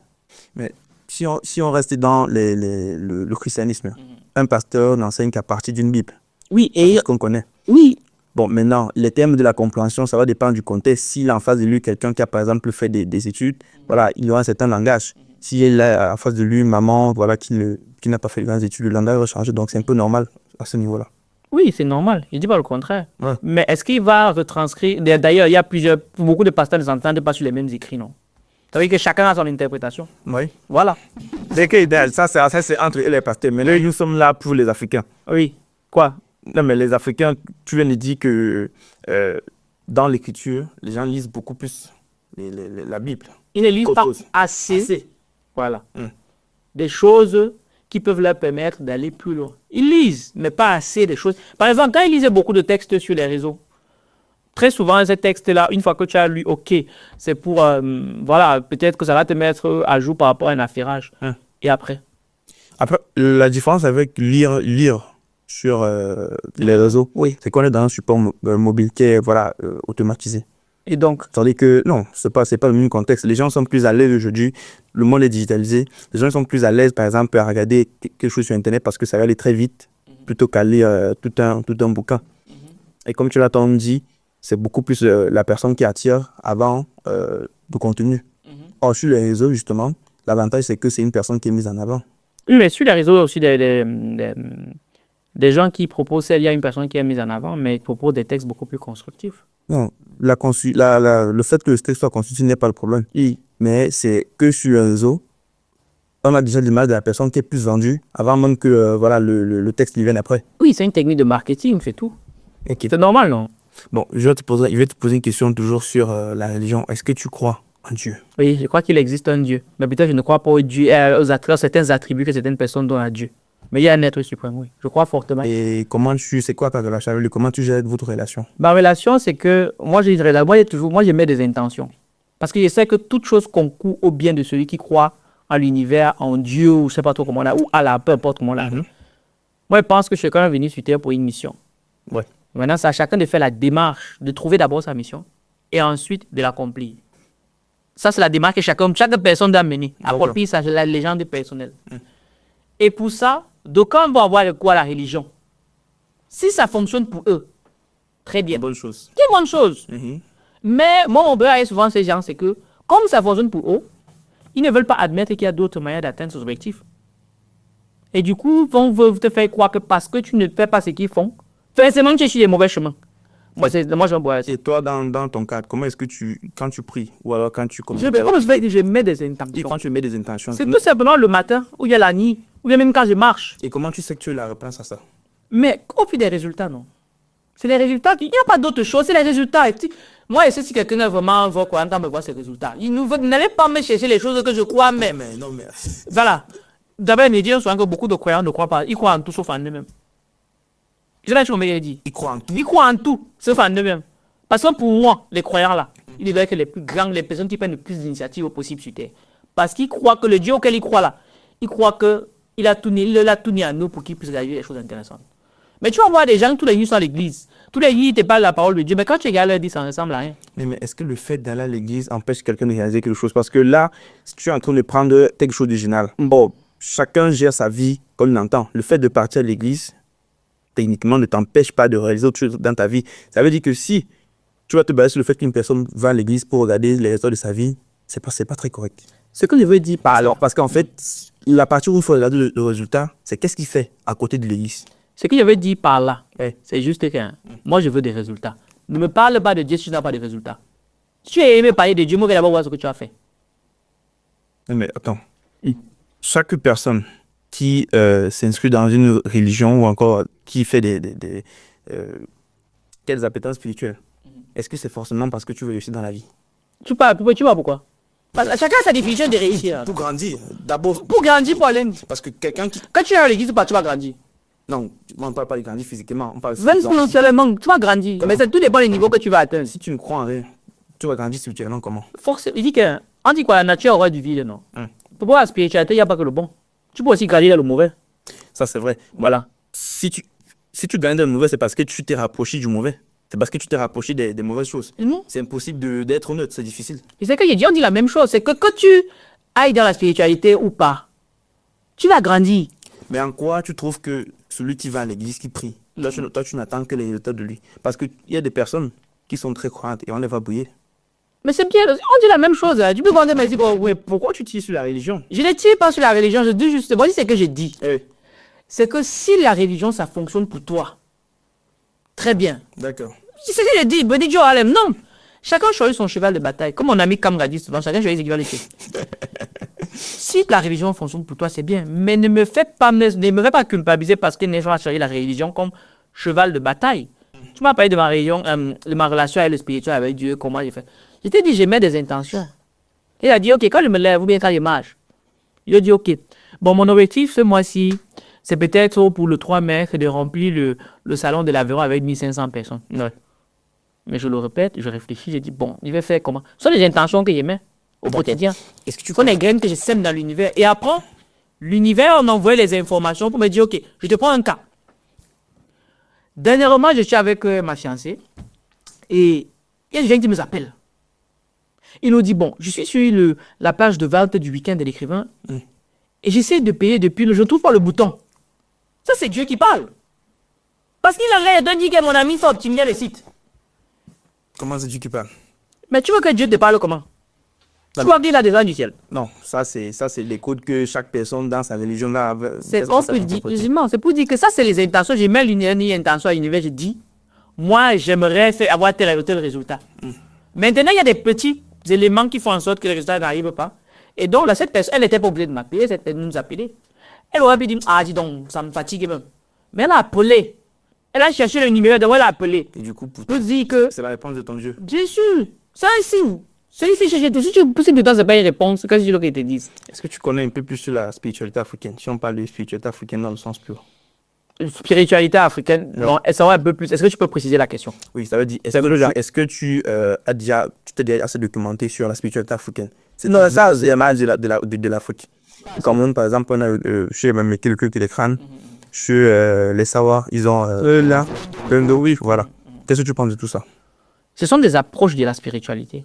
Mais si on reste dans le christianisme, un pasteur n'enseigne qu'à partir d'une Bible. Oui, C'est et ce qu'on connaît. oui, Bon, maintenant, les termes de la compréhension, ça va dépendre du contexte. S'il a en face de lui quelqu'un qui a, par exemple, fait des études, voilà, il aura un certain langage. Si il a en face de lui une maman, voilà, qui n'a pas fait de grandes études, le langage va changer. Donc, c'est un peu normal à ce niveau-là. oui, c'est normal. Je dis pas le contraire. Ouais. Mais est-ce qu'il va retranscrire? D'ailleurs, il y a beaucoup de pasteurs ne s'entendent pas sur les mêmes écrits, non? Ça veut dire que chacun a son interprétation. Oui. Voilà. C'est que ça, c'est entre eux et les pasteurs. Mais là, nous sommes là pour les Africains. Oui. Quoi? Non, mais les Africains, tu viens de dire que dans l'écriture, les gens lisent beaucoup plus la Bible. Ils ne lisent Qu'autre pas chose. assez. Voilà. Hmm. Des choses qui peuvent leur permettre d'aller plus loin. Ils lisent, mais pas assez de choses. Par exemple, quand ils lisaient beaucoup de textes sur les réseaux, très souvent, ces textes-là, une fois que tu as lu, ok, c'est pour, voilà, peut-être que ça va te mettre à jour par rapport à un affairage. Hein. Et après? Après, la différence avec lire sur les réseaux, Oui. c'est qu'on est dans un support mobile qui est voilà, automatisé. Et donc, Tandis que non, c'est pas le même contexte. Les gens sont plus à l'aise aujourd'hui. Le monde est digitalisé. Les gens sont plus à l'aise, par exemple, à regarder quelque chose sur Internet parce que ça va aller très vite plutôt qu'à lire tout un bouquin. Et comme tu l'as tant dit, c'est beaucoup plus la personne qui attire avant le contenu. Or, sur les réseaux, justement, l'avantage, c'est que c'est une personne qui est mise en avant. oui, mais sur les réseaux, il y a aussi des gens qui proposent, il y a une personne qui est mise en avant, mais qui propose des textes beaucoup plus constructifs. Non, le fait que le texte soit conçu n'est pas le problème. Mais c'est que sur le réseau, on a déjà l'image de la personne qui est plus vendue avant même que voilà, le texte lui vienne après. Oui, c'est une technique de marketing, c'est tout. Ok. C'est normal, non? Bon, je vais te poser une question toujours sur la religion. Est-ce que tu crois en Dieu? Oui, je crois qu'il existe un Dieu. Mais peut-être je ne crois pas au Dieu, certains attributs que certaines personnes donnent à Dieu. Mais il y a un être suprême, oui. Je crois fortement. Et c'est quoi ta relation avec lui? Comment tu gères votre relation? Ma relation, c'est que moi, je mets des intentions. Parce que je sais que toute chose concourt au bien de celui qui croit en l'univers, en Dieu, ou je ne sais pas trop comment on a, ou Allah, peu importe comment on l'a. Moi, je pense que chacun est venu sur Terre pour une mission. Ouais. Maintenant, c'est à chacun de faire la démarche, de trouver d'abord sa mission, et ensuite de l'accomplir. Ça, c'est la démarche que chaque personne doit mener. Accomplir la légende personnelle. Et pour ça, d'aucuns vont avoir la religion. Si ça fonctionne pour eux, très bien. Bonne chose. C'est une bonne chose. Mais moi, mon beurre est souvent ces gens, c'est que, comme ça fonctionne pour eux, ils ne veulent pas admettre qu'il y a d'autres manières d'atteindre ce objectif. Et du coup, ils vont te faire croire que parce que tu ne fais pas ce qu'ils font, forcément, tu es sur les mauvais chemins. Moi, j'en bois. Et toi, dans ton cadre, comment est-ce que quand tu pries ou alors quand tu commences? Je mets des intentions. Quand tu mets des intentions. C'est tout simplement le matin, ou il y a la nuit, ou bien même quand je marche. Et comment tu sais que tu as la réponse à ça? Mais au fil des résultats, non. C'est les résultats. Il n'y a pas d'autre chose, c'est les résultats. Moi, je sais si quelqu'un vraiment va croire quand me voit ces résultats. N'allez pas me chercher les choses que je crois même. Non, mais... Voilà. D'abord, me dire souvent que beaucoup de croyants ne croient pas. Ils croient en tout sauf en eux-mêmes. Je l'ai toujours dit. Ils croient en tout. Ils croient en tout sauf en eux-mêmes. Parce que pour moi, les croyants là, il est que les plus grands, les personnes qui prennent le plus d'initiatives possible sur Terre. Parce qu'ils croient que le Dieu auquel ils croient là, ils croient qu'il a tout mis à nous pour qu'ils puissent réaliser des choses intéressantes. Mais tu vas voir des gens tous les jours sont à l'église. Tous les jours, ils te parlent de la parole de Dieu. Mais quand tu regardes leur dit, ça ne ressemble à rien. Mais est-ce que le fait d'aller à l'église empêche quelqu'un de réaliser quelque chose? Parce que là, si tu es en train de prendre quelque chose de génial, bon, chacun gère sa vie comme il l'entend. Le fait de partir à l'église, techniquement, ne t'empêche pas de réaliser autre chose dans ta vie. Ça veut dire que si tu vas te baser sur le fait qu'une personne va à l'église pour regarder les résultats de sa vie, c'est pas très correct. Ce que je veux dire par alors, Parce qu'en fait, la partie où il faut regarder le résultat, c'est qu'est-ce qu'il fait à côté de l'église. ce que je veux dire par là, c'est juste que moi, je veux des résultats. Ne me parle pas de Dieu si tu n'as pas de résultats. Si tu es aimé parler de Dieu, moi, je vais d'abord voir ce que tu as fait. Mais attends, chaque personne qui s'inscrit dans une religion ou encore qui fait quelles appétences spirituelles, est-ce que c'est forcément parce que tu veux réussir dans la vie? Tu vois pourquoi? Parce que chacun a sa définition de réussir. Pour grandir, d'abord. Pour grandir, pour aller. Parce que quelqu'un qui... Quand tu es à l'église, tu vas grandir. Non, on ne parle pas de grandir physiquement, on parle financièrement, tu vas grandir. Mais c'est tout dépend des niveaux que tu vas atteindre. Si tu ne crois en rien, tu vas grandir spirituellement comment? Forcément, il dit que, on dit quoi, la nature aura du vide, non? Pour voir la spiritualité, il n'y a pas que le bon. Tu peux aussi grandir dans le mauvais. Ça, c'est vrai. Voilà. Si tu gagnes dans le mauvais, c'est parce que tu t'es rapproché du mauvais. C'est parce que tu t'es rapproché des mauvaises choses. C'est impossible d'être honnête, c'est difficile. Et c'est que j'ai dit, on dit la même chose. C'est que tu ailles dans la spiritualité ou pas, tu vas grandir. Mais en quoi tu trouves que celui qui va à l'église, qui prie, toi tu n'attends que les résultats de lui? Parce qu'il y a des personnes qui sont très croyantes et on les va brouiller. Mais c'est bien, on dit la même chose. Tu peux demander, mais pourquoi tu tires sur la religion? Je ne tire pas sur la religion, je dis juste, voici ce que j'ai dit. C'est que si la religion, ça fonctionne pour toi, très bien. D'accord. C'est ce que j'ai dit, Beni Joe Harlem, non. Chacun choisit son cheval de bataille. Comme mon ami Kamra dit souvent, chacun choisit ses cheval de bataille. Si la religion fonctionne pour toi, c'est bien. Mais ne me fais pas culpabiliser parce que n'est pas choisi la religion comme cheval de bataille. Tu m'as parlé de ma religion, de ma relation avec le spirituel, avec Dieu, comment j'ai fait. Je t'ai dit, j'aimais des intentions. Il a dit, ok, quand je me lève ou bien quand je marche. Il a dit, ok. Bon, mon objectif ce mois-ci, c'est peut-être pour le 3 mai de remplir le salon de l'Aveyron avec 1500 personnes. Ouais. Mais je le répète, je réfléchis, j'ai dit, bon, je vais faire comment? Ce sont les intentions que j'aimais au quotidien. Est-ce que tu connais les graines que je sème dans l'univers? Et après, l'univers, on envoie les informations pour me dire, ok, je te prends un cas. Dernièrement, je suis avec ma fiancée et il y a des gens qui me appellent. Il nous dit, bon, je suis sur la page de vente du week-end de l'écrivain et j'essaie de payer depuis, je ne trouve pas le bouton. Ça, c'est Dieu qui parle. Parce qu'il a dit que mon ami faut optimiser le site. Comment c'est Dieu qui parle? Mais tu veux que Dieu te parle comment? Tu vois qu'il a des anges du ciel. Non, ça c'est les codes que chaque personne dans sa religion là. C'est pour dire que ça c'est les intentions. J'ai mis une intention à l'univers. Je dis, moi j'aimerais avoir tel ou tel résultat. Maintenant il y a des petits éléments qui font en sorte que le résultat n'arrive pas. Et donc là cette personne, elle n'était pas obligée de m'appeler, cette personne nous appelait. Elle aurait pu dire, ah dis donc, ça me fatigue même. Mais elle a appelé. Elle a cherché le numéro, elle a appelé. Et du coup, pour toi, dire que c'est la réponse de ton Dieu. Bien sûr, c'est un signe. Celui-ci, si tu pousses de temps, c'est pas une réponse, qu'est-ce que je te dis? Est-ce que tu connais un peu plus sur la spiritualité africaine? Si on parle de spiritualité africaine dans le sens pur. Spiritualité africaine, non, ça va un peu plus. Est-ce que tu peux préciser la question? Oui, ça veut dire, est-ce que tu t'es déjà assez documenté sur la spiritualité africaine? Non, ça, c'est de la faute. Comme par exemple, on a chez même le culte des crânes, chez les savoirs, ils ont là, oui, voilà. Qu'est-ce que tu penses de tout ça? Ce sont des approches de la spiritualité.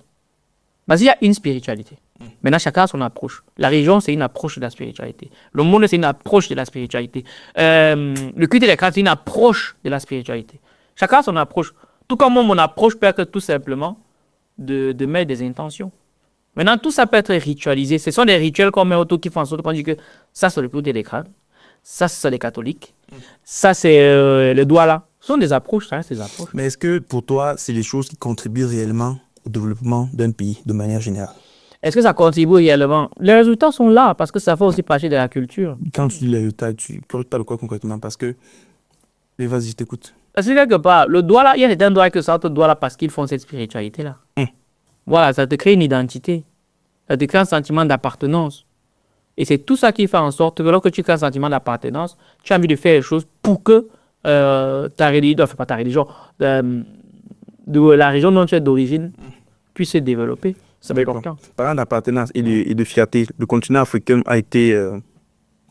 Parce qu'il y a une spiritualité. Maintenant, chacun a son approche. La religion, c'est une approche de la spiritualité. Le monde, c'est une approche de la spiritualité. Le culte des crânes, c'est une approche de la spiritualité. Chacun a son approche. Tout comme mon approche peut être tout simplement de mettre des intentions. Maintenant, tout ça peut être ritualisé. Ce sont des rituels qu'on met autour qui font en sorte qu'on dit que ça, c'est le culte des crânes. Ça, c'est les catholiques. Ça, c'est le doigt là. Ce sont des approches, ça reste des approches. Mais est-ce que pour toi, c'est les choses qui contribuent réellement au développement d'un pays de manière générale? Est-ce que ça contribue réellement? Les résultats sont là parce que ça fait aussi partie de la culture. Quand tu dis les résultats, tu parles de quoi concrètement? Parce que, vas-y, je t'écoute. Parce que quelque part, le doigt là, il y a certains doigts que ça te doigt là parce qu'ils font cette spiritualité là. Voilà, ça te crée une identité. Ça te crée un sentiment d'appartenance. Et c'est tout ça qui fait en sorte que lorsque tu crées un sentiment d'appartenance, tu as envie de faire les choses pour que ta religion, enfin pas ta religion, de la région dont tu es d'origine puisse se développer. Ça va être important. Parlant d'appartenance et de fierté, le continent africain a été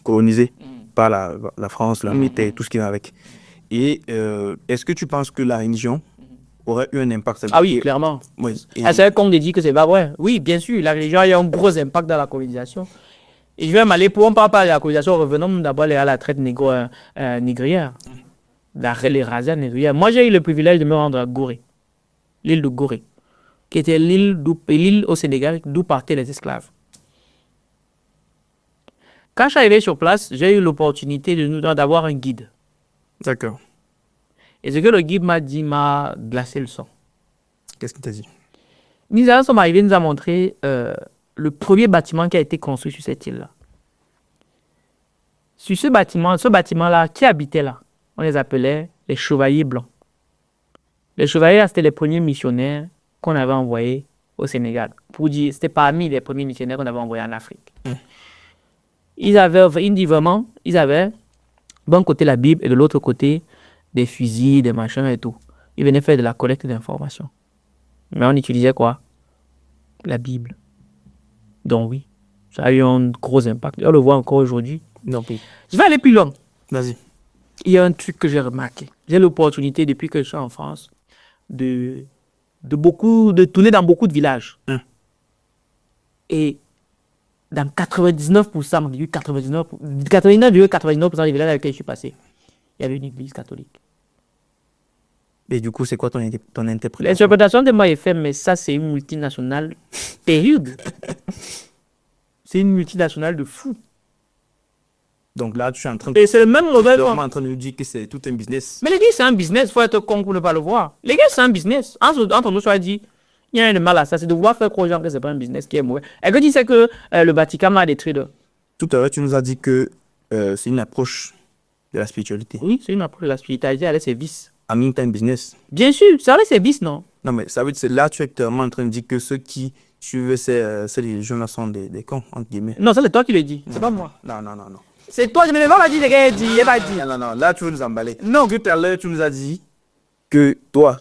colonisé par la France, l'Angleterre, tout ce qui va avec. Et est-ce que tu penses que la religion aurait eu un impact? Ah oui, clairement. Oui. C'est vrai qu'on dit que c'est pas vrai. Oui, bien sûr, la religion a eu un gros impact dans la colonisation. Et je vais m'aller pour, on parle pas de la colonisation, revenons d'abord à la traite négrière. Les razzias négrières. Moi, j'ai eu le privilège de me rendre à Gorée, l'île de Gorée, qui était l'île au Sénégal d'où partaient les esclaves. Quand je suis arrivé sur place, j'ai eu l'opportunité d'avoir un guide. D'accord. Et ce que le guide m'a dit m'a glacé le sang. Qu'est-ce qu'il t'a dit? Nous sommes arrivés, nous a montré le premier bâtiment qui a été construit sur cette île-là. Sur ce bâtiment-là, qui habitait là? On les appelait les chevaliers blancs. Les chevaliers, là, c'était les premiers missionnaires qu'on avait envoyés au Sénégal. Pour dire, c'était parmi les premiers missionnaires qu'on avait envoyés en Afrique. Ils avaient d'un côté la Bible et de l'autre côté des fusils, des machins et tout. Ils venaient faire de la collecte d'informations. Mais on utilisait quoi? La Bible. Donc oui, ça a eu un gros impact. On le voit encore aujourd'hui. Non, puis, Je vais aller plus loin. vas-y. Il y a un truc que j'ai remarqué. J'ai l'opportunité, depuis que je suis en France, de tourner dans beaucoup de villages. Et dans 99%, 99,99% des villages avec lesquels je suis passé, il y avait une église catholique. Et du coup, c'est quoi ton interprétation? L'interprétation de moi est faite, mais ça, c'est une multinationale terrible. C'est une multinationale de fou. Donc là, tu es en train de... Et c'est le même modèle. en train de nous dire que c'est tout un business. Mais l'église, c'est un business. Il faut être con pour ne pas le voir. L'église, c'est un business. Entre nous, soit dit, il y a rien de mal à ça. C'est de vouloir faire croire aux gens que c'est pas un business qui est mauvais. Et que tu sais que le Vatican a des traders. Tout à l'heure, tu nous as dit que c'est une approche de la spiritualité. Oui, c'est une approche de la spiritualité avec ses vices. En même temps, un business. Bien sûr, c'est avec ses vices, non? Non, mais ça veut dire que là, tu es clairement en train de dire que ceux qui suivent ces religions-là sont des cons, entre guillemets. Non, c'est toi qui le dis. C'est pas moi. Non, non, non, non. C'est toi, je ne vais pas dire, les gars, il va dire. Non, non, non, là, tu veux nous emballer. Non, tout à l'heure, tu nous as dit que toi,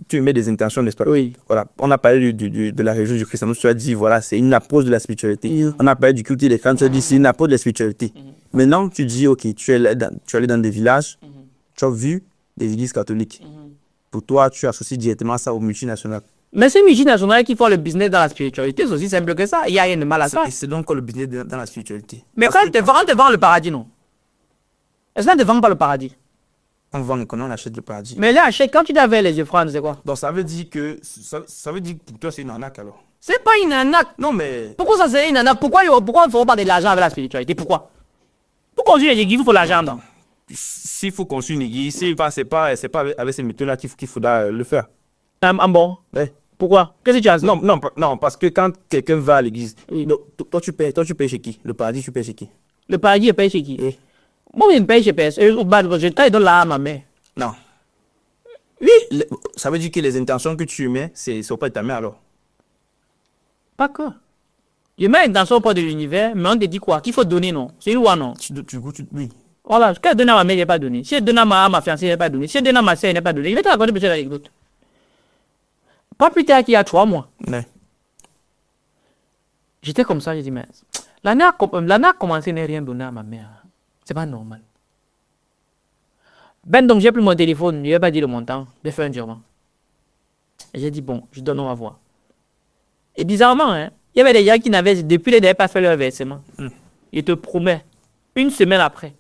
tu mets des intentions, n'est-ce pas? Oui. Voilà, on a parlé de la religion du christianisme, tu as dit, voilà, c'est une approche de la spiritualité. On a parlé du culte des crânes, tu as dit, c'est une approche de la spiritualité. Maintenant, tu dis, ok, tu es allé dans des villages, tu as vu des églises catholiques. Pour toi, tu associes directement ça aux multinationales. Mais c'est multinationales qui font le business dans la spiritualité, c'est aussi simple que ça. Il n'y a rien de mal à ça. Et c'est donc quoi le business dans la spiritualité? Mais quand on te vend le paradis, non? Est-ce qu'on ne te vend pas le paradis? On vend et on achète le paradis. Mais là, quand tu avais les yeux francs, c'est quoi? Donc ça veut dire que ça veut dire que pour toi c'est une arnaque alors. C'est pas une arnaque. Non mais Pourquoi ça c'est une arnaque? Pourquoi on ne fait pas de l'argent avec la spiritualité? Pourquoi? Pour construire les églises, il faut l'argent dedans. s'il faut construire une église, c'est pas avec ces méthodes-là qu'il faudra le faire. Bon. Ouais. Pourquoi? Qu'est-ce que tu as dit? Non, parce que quand quelqu'un va à l'église, Oui. toi tu payes chez qui? Le paradis, tu payes chez qui? Le paradis est payé chez qui? Oui. Moi, je paye chez PS. Je taille dans la à ma mère. Non. Oui. Ça veut dire que les intentions que tu mets, c'est auprès de ta mère alors. Pas que. Je mets l'intention auprès de l'univers, mais on te dit quoi? Qu'il faut donner, non? C'est une loi, non? Oui. Voilà, ce que je donne à ma mère, je n'ai pas donné. Si je donne à ma fiancée, je n'ai pas donné. Si je donne à ma soeur, je n'ai pas donné. Je vais te raconter peut-être l'anecdote. Pas plus tard qu'il y a 3 mois. Ouais. J'étais comme ça, j'ai dit, mais l'année a commencé, je n'ai rien donné à ma mère. C'est pas normal. Donc j'ai pris mon téléphone, je n'ai pas dit le montant, j'ai fait un virement. Et j'ai dit, bon, je donne, on va voir. Et bizarrement, hein, il y avait des gens qui n'avaient pas fait leur versement. Je te promets, une semaine après,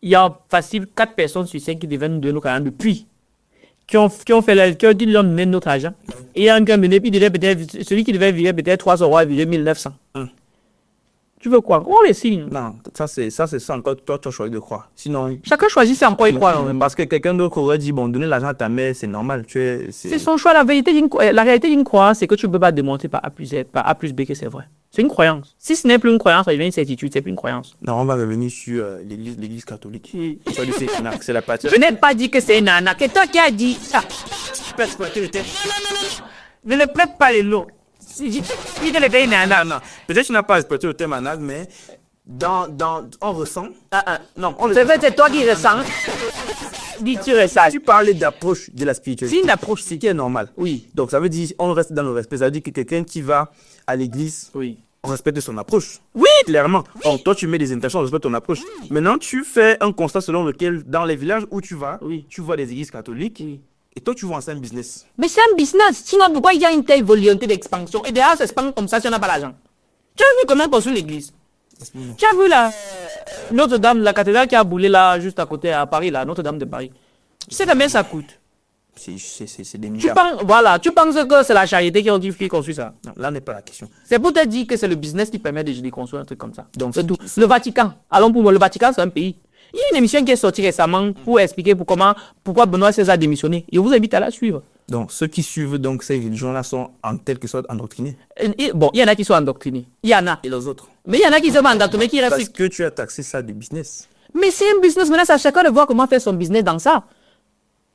il y a facile 4 personnes sur 5 qui devaient nous donner nos carans depuis. Qui ont dit leur donner notre argent. Et il y a un qui a donné, puis celui qui devait virer peut-être 300 euros, a viré 1900. Tu veux quoi? On les signe. Non, ça c'est encore toi tu as choisi de croire. Sinon, Chacun choisit c'est en quoi il croit. parce que quelqu'un d'autre aurait dit bon, donner l'argent à ta mère, c'est normal, c'est son choix. La réalité d'une croyance, c'est que tu ne peux pas démontrer par A plus B que c'est vrai. C'est une croyance. Si ce n'est plus une croyance, ça devient une certitude, c'est plus une croyance. Non, on va revenir sur l'église catholique. C'est la partie. Je n'ai pas dit que c'est une arnaque. C'est toi qui as dit ça. Je ne prête pas les lots. Si je te une arnaque. Non, peut-être que tu n'as pas respecté le terme arnaque, mais on ressent. Non, c'est vrai, c'est toi qui ressens. Dis tu ressens. Tu parlais d'approche de la spiritualité. C'est une approche, c'est qui est normal. Oui. Donc ça veut dire on reste dans le respect. Ça veut dire que quelqu'un qui va à l'église, Oui. on respecte son approche. Oui. Clairement. Donc toi tu mets des intentions, on respecte ton approche. Maintenant tu fais un constat selon lequel dans les villages où tu vas, tu vois des églises catholiques. Et toi, tu vois en un business. Mais c'est un business. Sinon, pourquoi il y a une telle volonté d'expansion? Et derrière, ça s'expand comme ça si on n'a pas l'argent. Tu as vu comment construire l'église? Tu as vu Notre-Dame, la cathédrale qui a boulé là, juste à côté à Paris, là, Notre-Dame de Paris. Tu sais combien ça coûte? C'est des milliards. Tu penses que c'est la charité qui construit ça? Non, là n'est pas la question. C'est pour te dire que c'est le business qui permet de construire un truc comme ça. Donc, c'est tout. Le Vatican. Allons pour moi, le Vatican, c'est un pays. Il y a une émission qui est sortie récemment pour expliquer pourquoi Benoît XVI a démissionné. Je vous invite à la suivre. Donc, ceux qui suivent donc ces religions-là sont en quelque sorte endoctrinés. Bon, il y en a qui sont endoctrinés. Il y en a. Et les autres? Mais il y en a qui sont endoctrinés, qui Parce restent. que tu as taxé ça du business. Mais c'est un business. Maintenant, c'est à chacun de voir comment faire son business dans ça.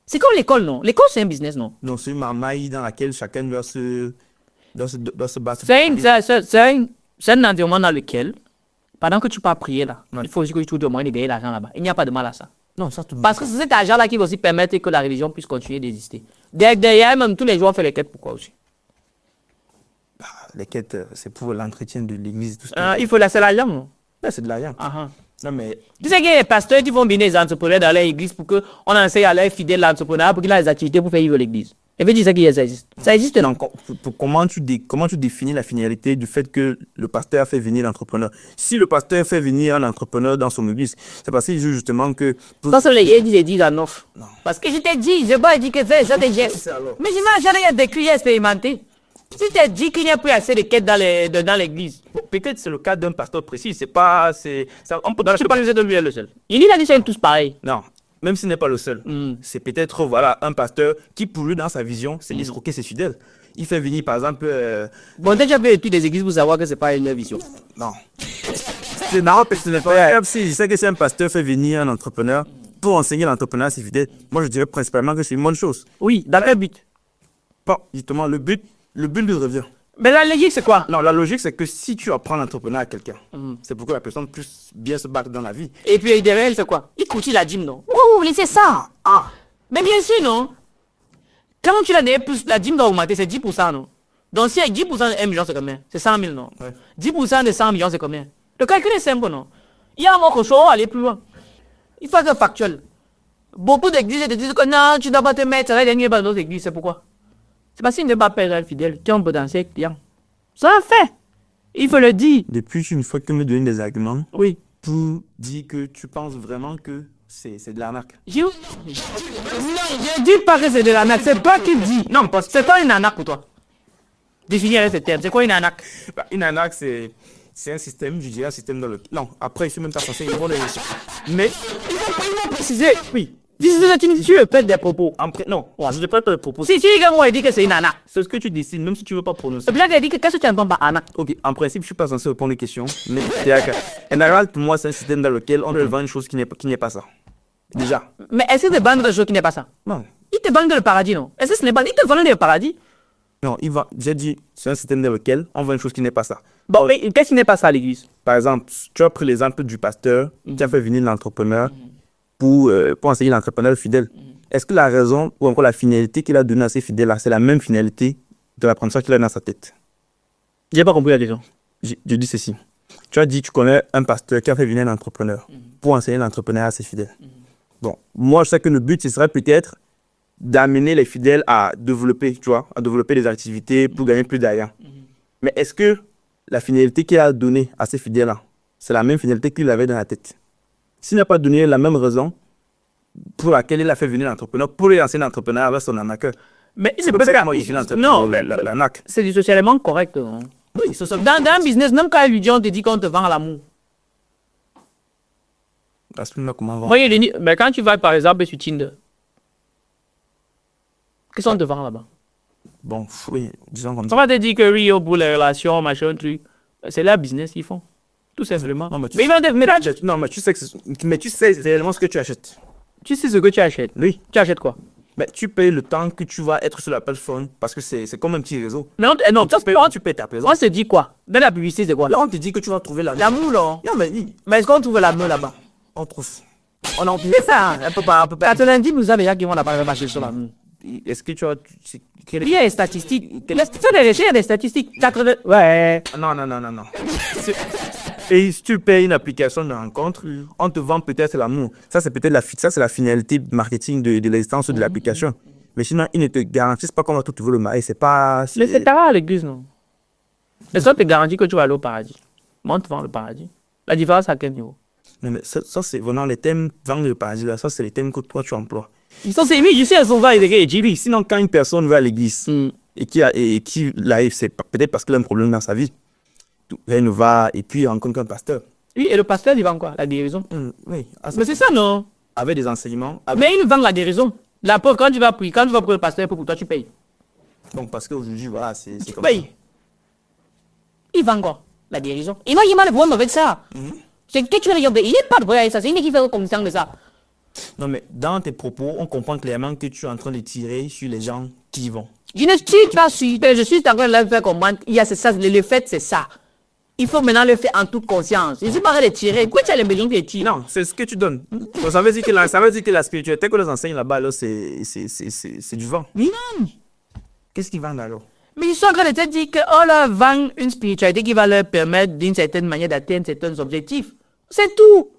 C'est comme l'école, non? L'école, c'est un business, non? Donc, c'est une marmaille dans laquelle chacun doit se battre. C'est un environnement dans lequel, pendant que tu pars prier là, Ouais. il faut aussi que tu trouves des moyens de gagner l'argent là-bas. Il n'y a pas de mal à ça. Non, ça tout. Parce que c'est cet argent-là qui va aussi permettre que la religion puisse continuer d'exister. Derrière, même tous les jours, on fait les quêtes. Pourquoi aussi? Les quêtes, c'est pour l'entretien de l'église. Tout ça. Il faut laisser l'argent, non? Là, c'est de l'argent. Non, mais Tu sais qu'il y a des pasteurs qui font venir les entrepreneurs dans leur église pour qu'on enseigne à leurs fidèles l'entrepreneuriat pour qu'ils aient des activités pour faire vivre l'église. Et veut dire ça ça existe. Ça existe, non? non, comment tu définis la finalité du fait que le pasteur a fait venir l'entrepreneur? Si le pasteur fait venir un entrepreneur dans son église, c'est parce qu'il dit justement que... Ça, c'est les disent en offre. Non. Parce que je t'ai dit, je pas dit que c'est ça des gestes. alors. Mais j'imagine, il y a des cuillères expérimentées. Si tu t'es dit qu'il n'y a plus assez de quêtes dans l'église. Peut-être c'est le cas d'un pasteur précis, c'est pas... on peut Je sais pas si c'est de lui est le seul. Il a dit c'est tous pareils. Non, même s'il n'est pas le seul. C'est peut-être voilà, un pasteur qui, pour lui, dans sa vision, c'est d'escroquer ses fidèles. Il fait venir, par exemple... Bon, déjà fait études des églises pour savoir que c'est pas une vision. Non. C'est marrant parce que si je sais que si un pasteur fait venir un entrepreneur pour enseigner l'entrepreneuriat à ses fidèles, moi je dirais principalement que c'est une bonne chose. Oui, dans quel but? Pas justement le but lui revient. Mais la logique, c'est quoi? Non, la logique c'est que si tu apprends l'entrepreneuriat à quelqu'un, c'est pour que la personne puisse bien se battre dans la vie. Et puis derrière elle, c'est quoi? Il coûte la dîme, non? Oh, laissez ça! Ah! Mais bien sûr, non? Quand tu l'as donné plus, la dîme doit augmenter, c'est 10%, non? Donc si avec 10% de 1 million, c'est combien? C'est 100 000, non? Ouais. 10% de 100 millions, c'est combien? Le calcul est simple, non? Il y a un mot qu'on choisit aller plus loin. Il faut que factuel. Beaucoup d'églises te disent que non, tu ne dois pas te mettre, ça va gagner par d'autres églises, c'est pourquoi? C'est parce qu'il ne pas perdre un fidèle, tu as un potentiel client. Ça a fait. Il faut le dire. Depuis une fois que tu me donnes des arguments Oui. pour dire que tu penses vraiment que c'est de l'arnaque. Non, je dis pas que c'est de l'arnaque, c'est toi qui dis. Non, parce que c'est pas une arnaque pour toi. Définir avec ce terme, c'est quoi une arnaque? Bah, une arnaque, c'est un système, je dirais un système dans le... Non, après, je suis même pas censé y répondre. Mais, Il faut préciser. Oui. Tu répètes des propos. non, je ne pas te propos. Si tu dis que moi, il dit que c'est une arnaque. C'est ce que tu décides, même si tu ne veux pas prononcer. Le blague a dit que qu'est-ce que tu entends par arnaque? Ok, en principe, je ne suis pas censé répondre aux questions. Mais en général, pour moi, c'est un système dans lequel on te vend une chose qui n'est pas ça. Déjà. Mais est-ce que tu te vends de choses qui n'est pas ça? Non. Il te vend le paradis, non? Est-ce que ce n'est pas... Il te vend le paradis? Non, j'ai dit, c'est un système dans lequel on vend une chose qui n'est pas ça. Bon, mais qu'est-ce qui n'est pas ça à l'église? Par exemple, tu as pris l'exemple du pasteur qui a fait venir l'entrepreneur pour enseigner l'entrepreneur fidèle. Est-ce que la raison ou encore la finalité qu'il a donnée à ses fidèles, c'est la même finalité de l'apprentissage qu'il a dans sa tête? J'ai pas compris la question. Je dis ceci. Tu as dit, tu connais un pasteur qui a fait venir un entrepreneur pour enseigner l'entrepreneuriat à ses fidèles. Bon, moi, je sais que le but, ce serait peut-être d'amener les fidèles à développer, tu vois, à développer des activités pour gagner plus d'argent. Mais est-ce que la finalité qu'il a donnée à ces fidèles-là, c'est la même finalité qu'il avait dans la tête? S'il n'a pas donné la même raison pour laquelle il a fait venir l'entrepreneur, pour lui enseigner l'entrepreneuriat avec son arnaqueur. Mais c'est Comme ça pas que moi, il finance Non, l'arnaque. c'est du socialement correct. Non? Oui, Dans un business, même quand lui dit, on te dit qu'on te vend l'amour. parce que comment vendre? Moi, mais quand tu vas par exemple sur Tinder, qu'est-ce qu'on te vend là-bas? Bon, oui, disons comme On ça. va te dire que Rio pour les relations, machin, truc. C'est leur business qu'ils font. Tout simplement. Non, mais tu- Mais ils vont te. Mais là, Non, mais tu sais réellement ce que tu achètes. tu sais ce que tu achètes. Oui. Tu achètes quoi? Mais tu payes le temps que tu vas être sur la plateforme parce que c'est comme un petit réseau. Mais non, Tu payes ta on présence. se dit quoi? Dans la publicité, c'est quoi? Là, on te dit que tu vas trouver l'amour. L'amour, là. Non, mais Mais est-ce qu'on trouve l'amour là-bas? on trouve. On a oublié ça. Hein. On peut pas. 90% des gens qui vont là-bas marcher sur l'amour. Est-ce que tu as... Il y a des statistiques. Il y a des statistiques. 80... Ouais. Non. Et si tu payes une application de rencontre, on te vend peut-être l'amour. Ça, c'est peut-être la finalité marketing de l'existence de l'application. Mais sinon, ils ne te garantissent pas qu'on va tout trouver le mari. C'est pas... Mais c'est tard à l'église, non? Est-ce qu'on te garantit que tu vas aller au paradis? Moi, on te vend le paradis. La différence à quel niveau? Mais ça, c'est vraiment les thèmes vendre le paradis. Là. Ça, c'est les thèmes que toi, tu emploies. Ils sont sémis, je sais, elles sont vagues, les gars. Oui, sinon, quand une personne va à l'église et qui l'arrive, c'est peut-être parce qu'il a un problème dans sa vie. Elle va et puis il rencontre un pasteur. Oui, et le pasteur, il vend quoi? La guérison. Oui, Mais c'est ça, non? avec des enseignements. Mais il nous vend la guérison. La preuve, quand tu vas prier, quand tu vas prier le pasteur pour toi, tu payes. Donc, parce qu'aujourd'hui, voilà, c'est Tu comme ça. payes. Il va encore la guérison. Et moi, il m'a le problème avec ça. C'est que tu regardes, il n'est pas de problème avec ça. C'est une équipe qui fait conscience de ça. Non, mais dans tes propos, on comprend clairement que tu es en train de tirer sur les gens qui y vont. Je ne suis pas sûr. Je suis en train de leur faire comprendre. Il y a ça, le fait, c'est ça. Il faut maintenant le faire en toute conscience. Je ne suis pas en train de tirer. Pourquoi tu as l'impression que tu tires? Non, c'est ce que tu donnes. Donc, ça veut dire que la spiritualité que les enseignent là-bas, là, c'est du vent. Non. Qu'est-ce qui vendent alors? Mais ils sont en train de te dire qu'on leur vend une spiritualité qui va leur permettre d'une certaine manière d'atteindre certains objectifs. C'est tout.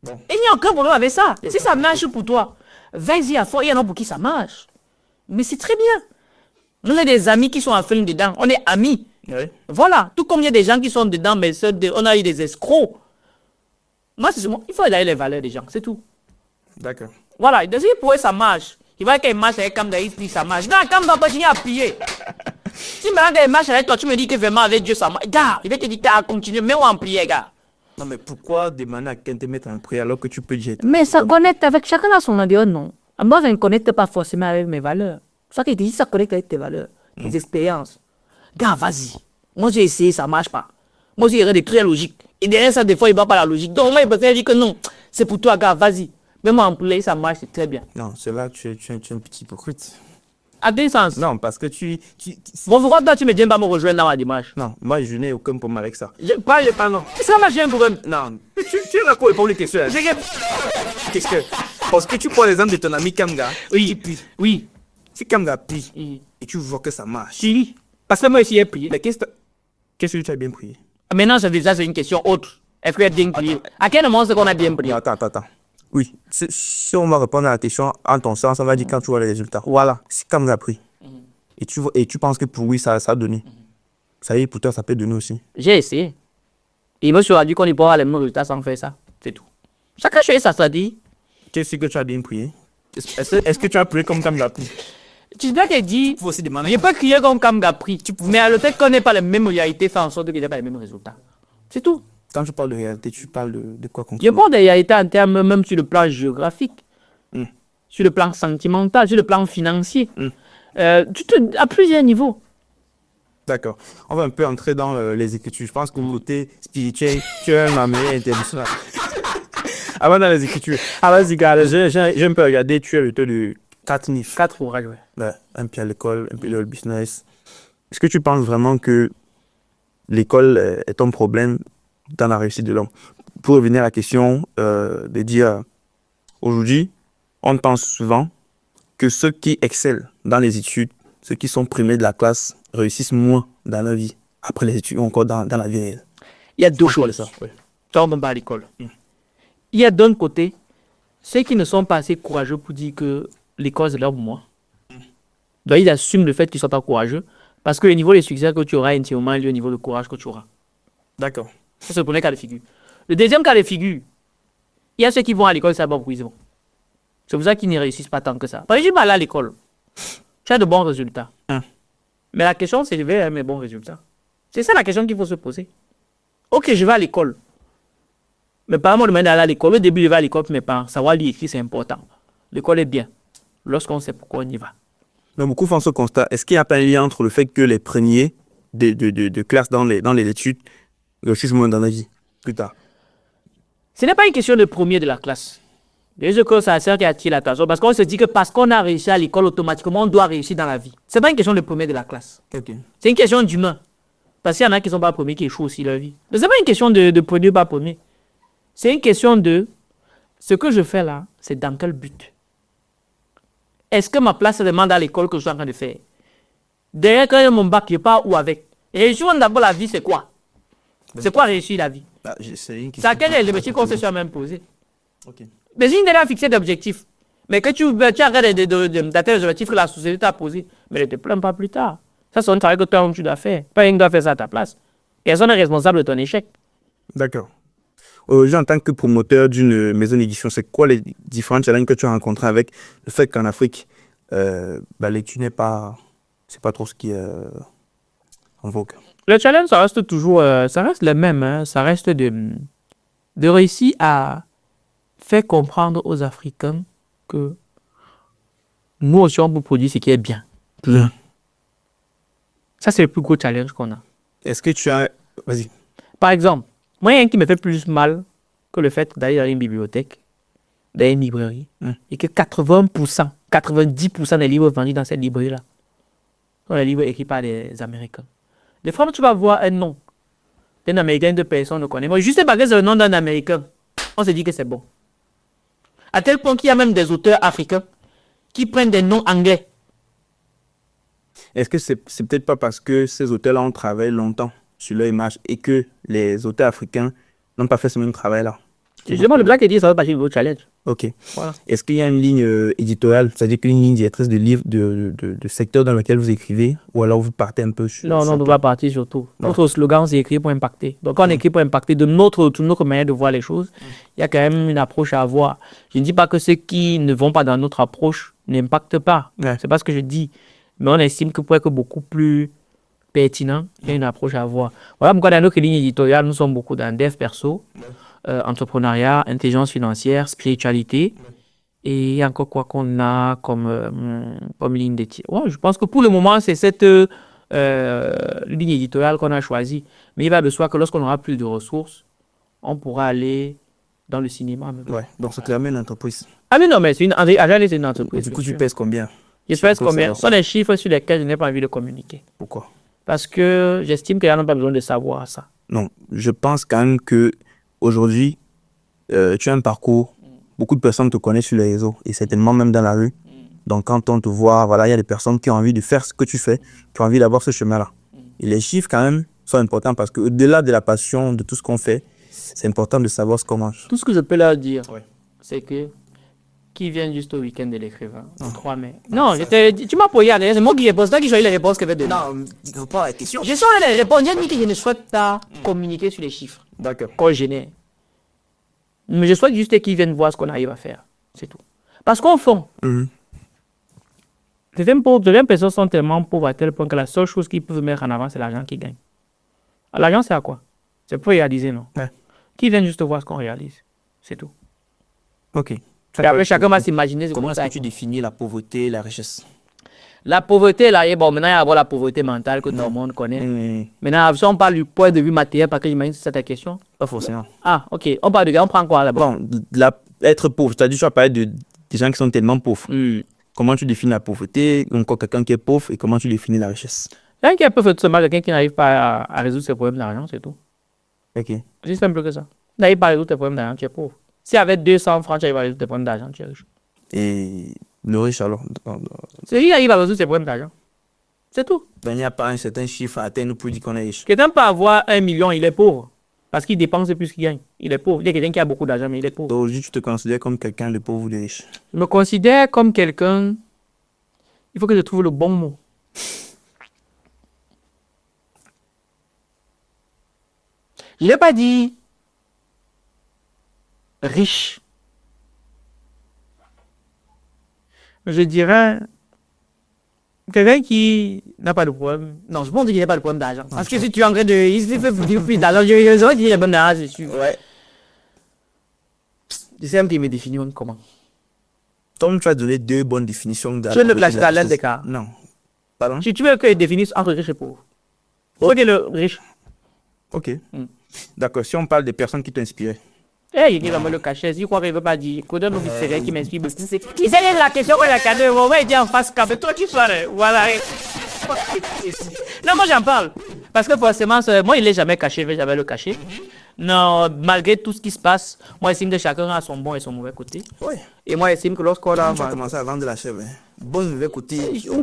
Bon. Et il n'y a aucun problème avec ça. Si ça marche pour toi, vas-y à fond. Il y en a pour qui ça marche. Mais c'est très bien. On a des amis qui sont en film dedans. On est amis. Oui. Voilà. Tout comme il y a des gens qui sont dedans, mais on a eu des escrocs. Moi, c'est seulement, il faut aller les valeurs des gens. C'est tout. D'accord. Voilà. Donc, si pour eux, ça marche. Il va qu'il marche avec Kamda, il dit ça marche. Non, Kamda va continuer à prier. Si maintenant qu'il marche avec toi, tu me dis que vraiment avec Dieu ça marche. Gars, il va te dire à continuer, mais on prier, gars. Non, mais pourquoi demander à quelqu'un de te mettre en prière alors que tu peux dire? Mais ça connecte avec chacun dans son environnement. Moi, je ne connecte pas forcément avec mes valeurs. C'est ça qui dit, ça connecte avec tes valeurs, tes expériences. Gars, vas-y. Moi, j'ai essayé, ça ne marche pas. Moi, j'ai des très logiques. Et derrière ça, des fois, il ne va pas la logique. Donc, moi, il peut dire que non, c'est pour toi, gars, vas-y. Même en prière, ça marche, c'est très bien. Non, c'est là que tu es un petit hypocrite. À quel sens? Non, parce que Bon, pourquoi toi, tu ne me viens pas me rejoindre dans ma dimanche? Non, moi, je n'ai aucun problème avec ça. Non. Est-ce que moi, j'ai un problème? Non, tu es d'accord pour les questions. Qu'est-ce que... Parce que tu prends l'exemple de ton ami Kamga. Oui. Qui prie. Oui. Si Kamga prie Oui. et tu vois que ça marche. Si. Parce que moi, ici, j'ai prié. Mais qu'est-ce que tu as bien prié? Maintenant, ça, c'est une question autre. Est-ce que tu as bien prié? À quel moment c'est qu'on a bien prié? Non, attends. Oui, si on va répondre à la question en ton sens, on va dire quand tu vois les résultats. Voilà, si Kamga prie et tu penses que pour lui, ça a donné. Ça y est, pour toi, ça peut donner aussi. J'ai essayé. Et il me suis dit qu'on n'y peut pas les mêmes résultats sans faire ça. C'est tout. Chacun choisit sa stratégie. Qu'est-ce que tu as bien prié? Est-ce que tu as prié comme Kamga prie? Tu dois te dire, Il faut aussi demander. je peux crier comme Kamga prie. Mais le fait qu'on n'ait pas les mêmes réalités fait en sorte qu'il n'y ait pas les mêmes résultats. C'est tout. Quand tu parles de réalité, tu parles de quoi Je concrètement? parle de réalité en termes même sur le plan géographique, sur le plan sentimental, sur le plan financier. À plusieurs niveaux. D'accord. On va un peu entrer dans les écritures. Je pense que côté spirituel, tu es un amené international. Avant dans les écritures. Ah, vas-y, gars, j'ai un peu regardé. Tu es l'auteur de 4 livres. 4 ouvrages, ouais. Ouais, un pied à l'école, un pied dans le business. Est-ce que tu penses vraiment que l'école est un problème dans la réussite de l'homme? Pour revenir à la question de dire, aujourd'hui, on pense souvent que ceux qui excellent dans les études, ceux qui sont premiers de la classe, réussissent moins dans la vie, après les études ou encore dans la vie réelle. Il y a deux choses. Ça, oui. Toi, on va à l'école. Il y a d'un côté ceux qui ne sont pas assez courageux pour dire que l'école c'est là pour moi. Donc ils assument le fait qu'ils ne sont pas courageux parce que le niveau de succès que tu auras intimement est le niveau de courage que tu auras. D'accord. Ça, c'est le premier cas de figure. Le deuxième cas de figure, il y a ceux qui vont à l'école, ça va pour ils vont. C'est pour ça qu'ils ne réussissent pas tant que ça. Par exemple, je vais aller à l'école. Tu as de bons résultats. Mais la question, c'est je vais avoir mes bons résultats. C'est ça la question qu'il faut se poser. Ok, je vais à l'école. Mes parents m'ont demandé d'aller à l'école. Au début, je vais à l'école pour mes parents. Savoir lire et écrire, c'est important. L'école est bien. Lorsqu'on sait pourquoi on y va. Mais beaucoup font ce constat. Est-ce qu'il n'y a pas un lien entre le fait que les premiers de classe dans les études réussissent moins dans la vie plus tard? Ce n'est pas une question de premier de la classe. Déjà que ça sert à attirer l'attention parce qu'on se dit que parce qu'on a réussi à l'école, automatiquement, on doit réussir dans la vie. Ce n'est pas une question de premier de la classe. Okay. C'est une question d'humain. Parce qu'il y en a qui ne sont pas premiers, qui échouent aussi leur vie. Ce n'est pas une question de premier ou pas premier. C'est une question de ce que je fais là, c'est dans quel but? Est-ce que ma place est vraiment dans l'école que je suis en train de faire? Derrière, quand j'ai mon bac, je pars où avec? Réussir d'abord la vie, c'est quoi? C'est quoi réussir la vie? C'est une C'est question. à quel est l'objectif qu'on s'est soi-même posé? Okay. Mais une déjà fixé d'objectifs. Mais que tu arrêtes d'atteindre les objectifs que la société t'a posé, mais ne te plains pas plus tard. Ça, c'est un travail que toi-même tu dois faire. Pas rien qui doit faire ça à ta place. Personne n'est responsable de ton échec. D'accord. Aujourd'hui, en tant que promoteur d'une maison d'édition, c'est quoi les différents challenges que tu as rencontrés avec le fait qu'en Afrique, l'étude n'est pas, c'est pas trop ce qui est en vogue? Le challenge, ça reste toujours, ça reste le même. Hein. Ça reste de réussir à faire comprendre aux Africains que nous aussi, on peut produire ce qui est bien. Bien. Ça, c'est le plus gros challenge qu'on a. Est-ce que tu as... Vas-y. Par exemple, moi, il y a un qui me fait plus mal que le fait d'aller dans une bibliothèque, dans une librairie, et que 80%, 90% des livres vendus dans cette librairie-là sont les livres écrits par des Américains. Des fois, tu vas voir un nom d'un Américain que personne ne connaît. Moi, juste parce que c'est le nom d'un Américain, on se dit que c'est bon. À tel point qu'il y a même des auteurs africains qui prennent des noms anglais. Est-ce que c'est peut-être pas parce que ces auteurs-là ont travaillé longtemps sur leur image et que les auteurs africains n'ont pas fait ce même travail-là? C'est justement le black qui dit ça va passer au challenge. Ok. Voilà. Est-ce qu'il y a une ligne éditoriale, c'est-à-dire qu'une ligne directrice de livre, de secteur dans lequel vous écrivez, ou alors vous partez un peu sur... Non, on ne doit pas partir sur tout. Non. Notre slogan, c'est écrire pour impacter. Donc, quand on écrit pour impacter de notre manière de voir les choses, il y a quand même une approche à avoir. Je ne dis pas que ceux qui ne vont pas dans notre approche n'impactent pas. Ouais. C'est pas ce que je dis. Mais on estime que pour être beaucoup plus pertinent, il y a une approche à avoir. Voilà pourquoi dans notre ligne éditoriale, nous sommes beaucoup dans dev perso, entrepreneuriat, intelligence financière, spiritualité. Et il y a encore quoi qu'on a comme ligne de tir. Ouais, je pense que pour le moment, c'est cette ligne éditoriale qu'on a choisie. Mais il va de soi que lorsqu'on aura plus de ressources, on pourra aller dans le cinéma. Même. Ouais, donc ça te ramène une entreprise. Ah mais non, mais c'est une entreprise. Du coup, tu pèses combien? Je pèse peux combien? savoir Ce sont des chiffres sur lesquels je n'ai pas envie de communiquer. Pourquoi? Parce que j'estime qu'il n'y a pas besoin de savoir ça. Non, je pense quand même que aujourd'hui, tu as un parcours, beaucoup de personnes te connaissent sur les réseaux et certainement même dans la rue. Donc quand on te voit, voilà, il y a des personnes qui ont envie de faire ce que tu fais, qui ont envie d'avoir ce chemin-là. Et les chiffres quand même sont importants parce qu'au-delà de la passion, de tout ce qu'on fait, c'est important de savoir ce qu'on mange. Tout ce que je peux leur dire, Ouais. c'est que qui viennent juste au week-end de l'écrivain, le 3 mai. Non, tu m'as posé, c'est moi qui réponds, c'est toi qui choisis les réponses que je vais donner. Non, ne pas la question. Je sens les réponses, j'ai dit que je ne souhaite pas communiquer sur les chiffres D'accord. qu'on génère. Mais je souhaite juste qu'ils viennent voir ce qu'on arrive à faire. C'est tout. Parce qu'au fond, certaines personnes sont tellement pauvres à tel point que la seule chose qu'ils peuvent mettre en avant, c'est l'argent qu'ils gagnent. L'argent, c'est à quoi? C'est pour réaliser, non? Ouais. Qu'ils viennent juste voir ce qu'on réalise. C'est tout. Ok. Et après, chacun va s'imaginer. Comment est-ce que tu définis la pauvreté et la richesse? La pauvreté, là, bon, maintenant, il y a d'abord la pauvreté mentale que tout le monde connaît. Maintenant, si on parle du point de vue matériel, parce que j'imagine que c'est ta question. Pas forcément. Ah, ok. On parle on prend quoi là-bas? Bon, être pauvre, c'est-à-dire tu vas parler des gens qui sont tellement pauvres. Comment tu définis la pauvreté, encore quelqu'un qui est pauvre, et comment tu définis la richesse? Quelqu'un qui est pauvre, c'est quelqu'un qui n'arrive pas à résoudre ses problèmes d'argent, c'est tout. Ok. C'est aussi simple que ça. Tu n'arrives pas à résoudre tes problèmes d'argent, tu es pauvre. Si avec 200 francs, tu arrives à résoudre tes problèmes d'argent, tu es riche. Et le riche alors? C'est lui qui arrive à résoudre ses problèmes d'argent. C'est tout. Ben, il n'y a pas un certain chiffre à atteindre pour dire qu'on est riche. Quelqu'un peut avoir 1 million, il est pauvre. Parce qu'il dépense plus qu'il gagne. Il est pauvre. Il y a quelqu'un qui a beaucoup d'argent, mais il est pauvre. Donc aujourd'hui, tu te considères comme quelqu'un de pauvre ou de riche? Je me considère comme quelqu'un. Il faut que je trouve le bon mot. Je n'ai pas dit riche. Je dirais quelqu'un qui n'a pas de problème. Non, je pense qu'il n'a pas de problème d'argent. Parce que si tu es en train de. Il se fait plus d'argent. Je saurais dire qu'il a pas d'argent, c'est sûr. Ouais. Je sais même qu'il me définit comment. Tom, tu as donné deux bonnes définitions de la Je ne le pauvreté et place de pas la à l'un richesse. des cas. Non. Pardon? Si tu veux que je définisse entre riche et pauvre. Ok, le riche. Ok. D'accord. Si on parle des personnes qui t'ont inspiré. Eh, il va me le cacher. Si quoi qu'il ne veut pas dire. Côté de c'est vrai qui m'inspire beaucoup. C'est la question que la cadre. On va dire en face café. Toi, tu sois là. Voilà. Non, moi j'en parle. Parce que forcément, moi il n'est jamais caché. Je vais jamais le cacher. Non, malgré tout ce qui se passe, moi j'estime que chacun a son bon et son mauvais côté. Oui. Et moi j'estime que lorsqu'on a. Tu as commencé à vendre de la chèvre. Hein. Bon mauvais côté.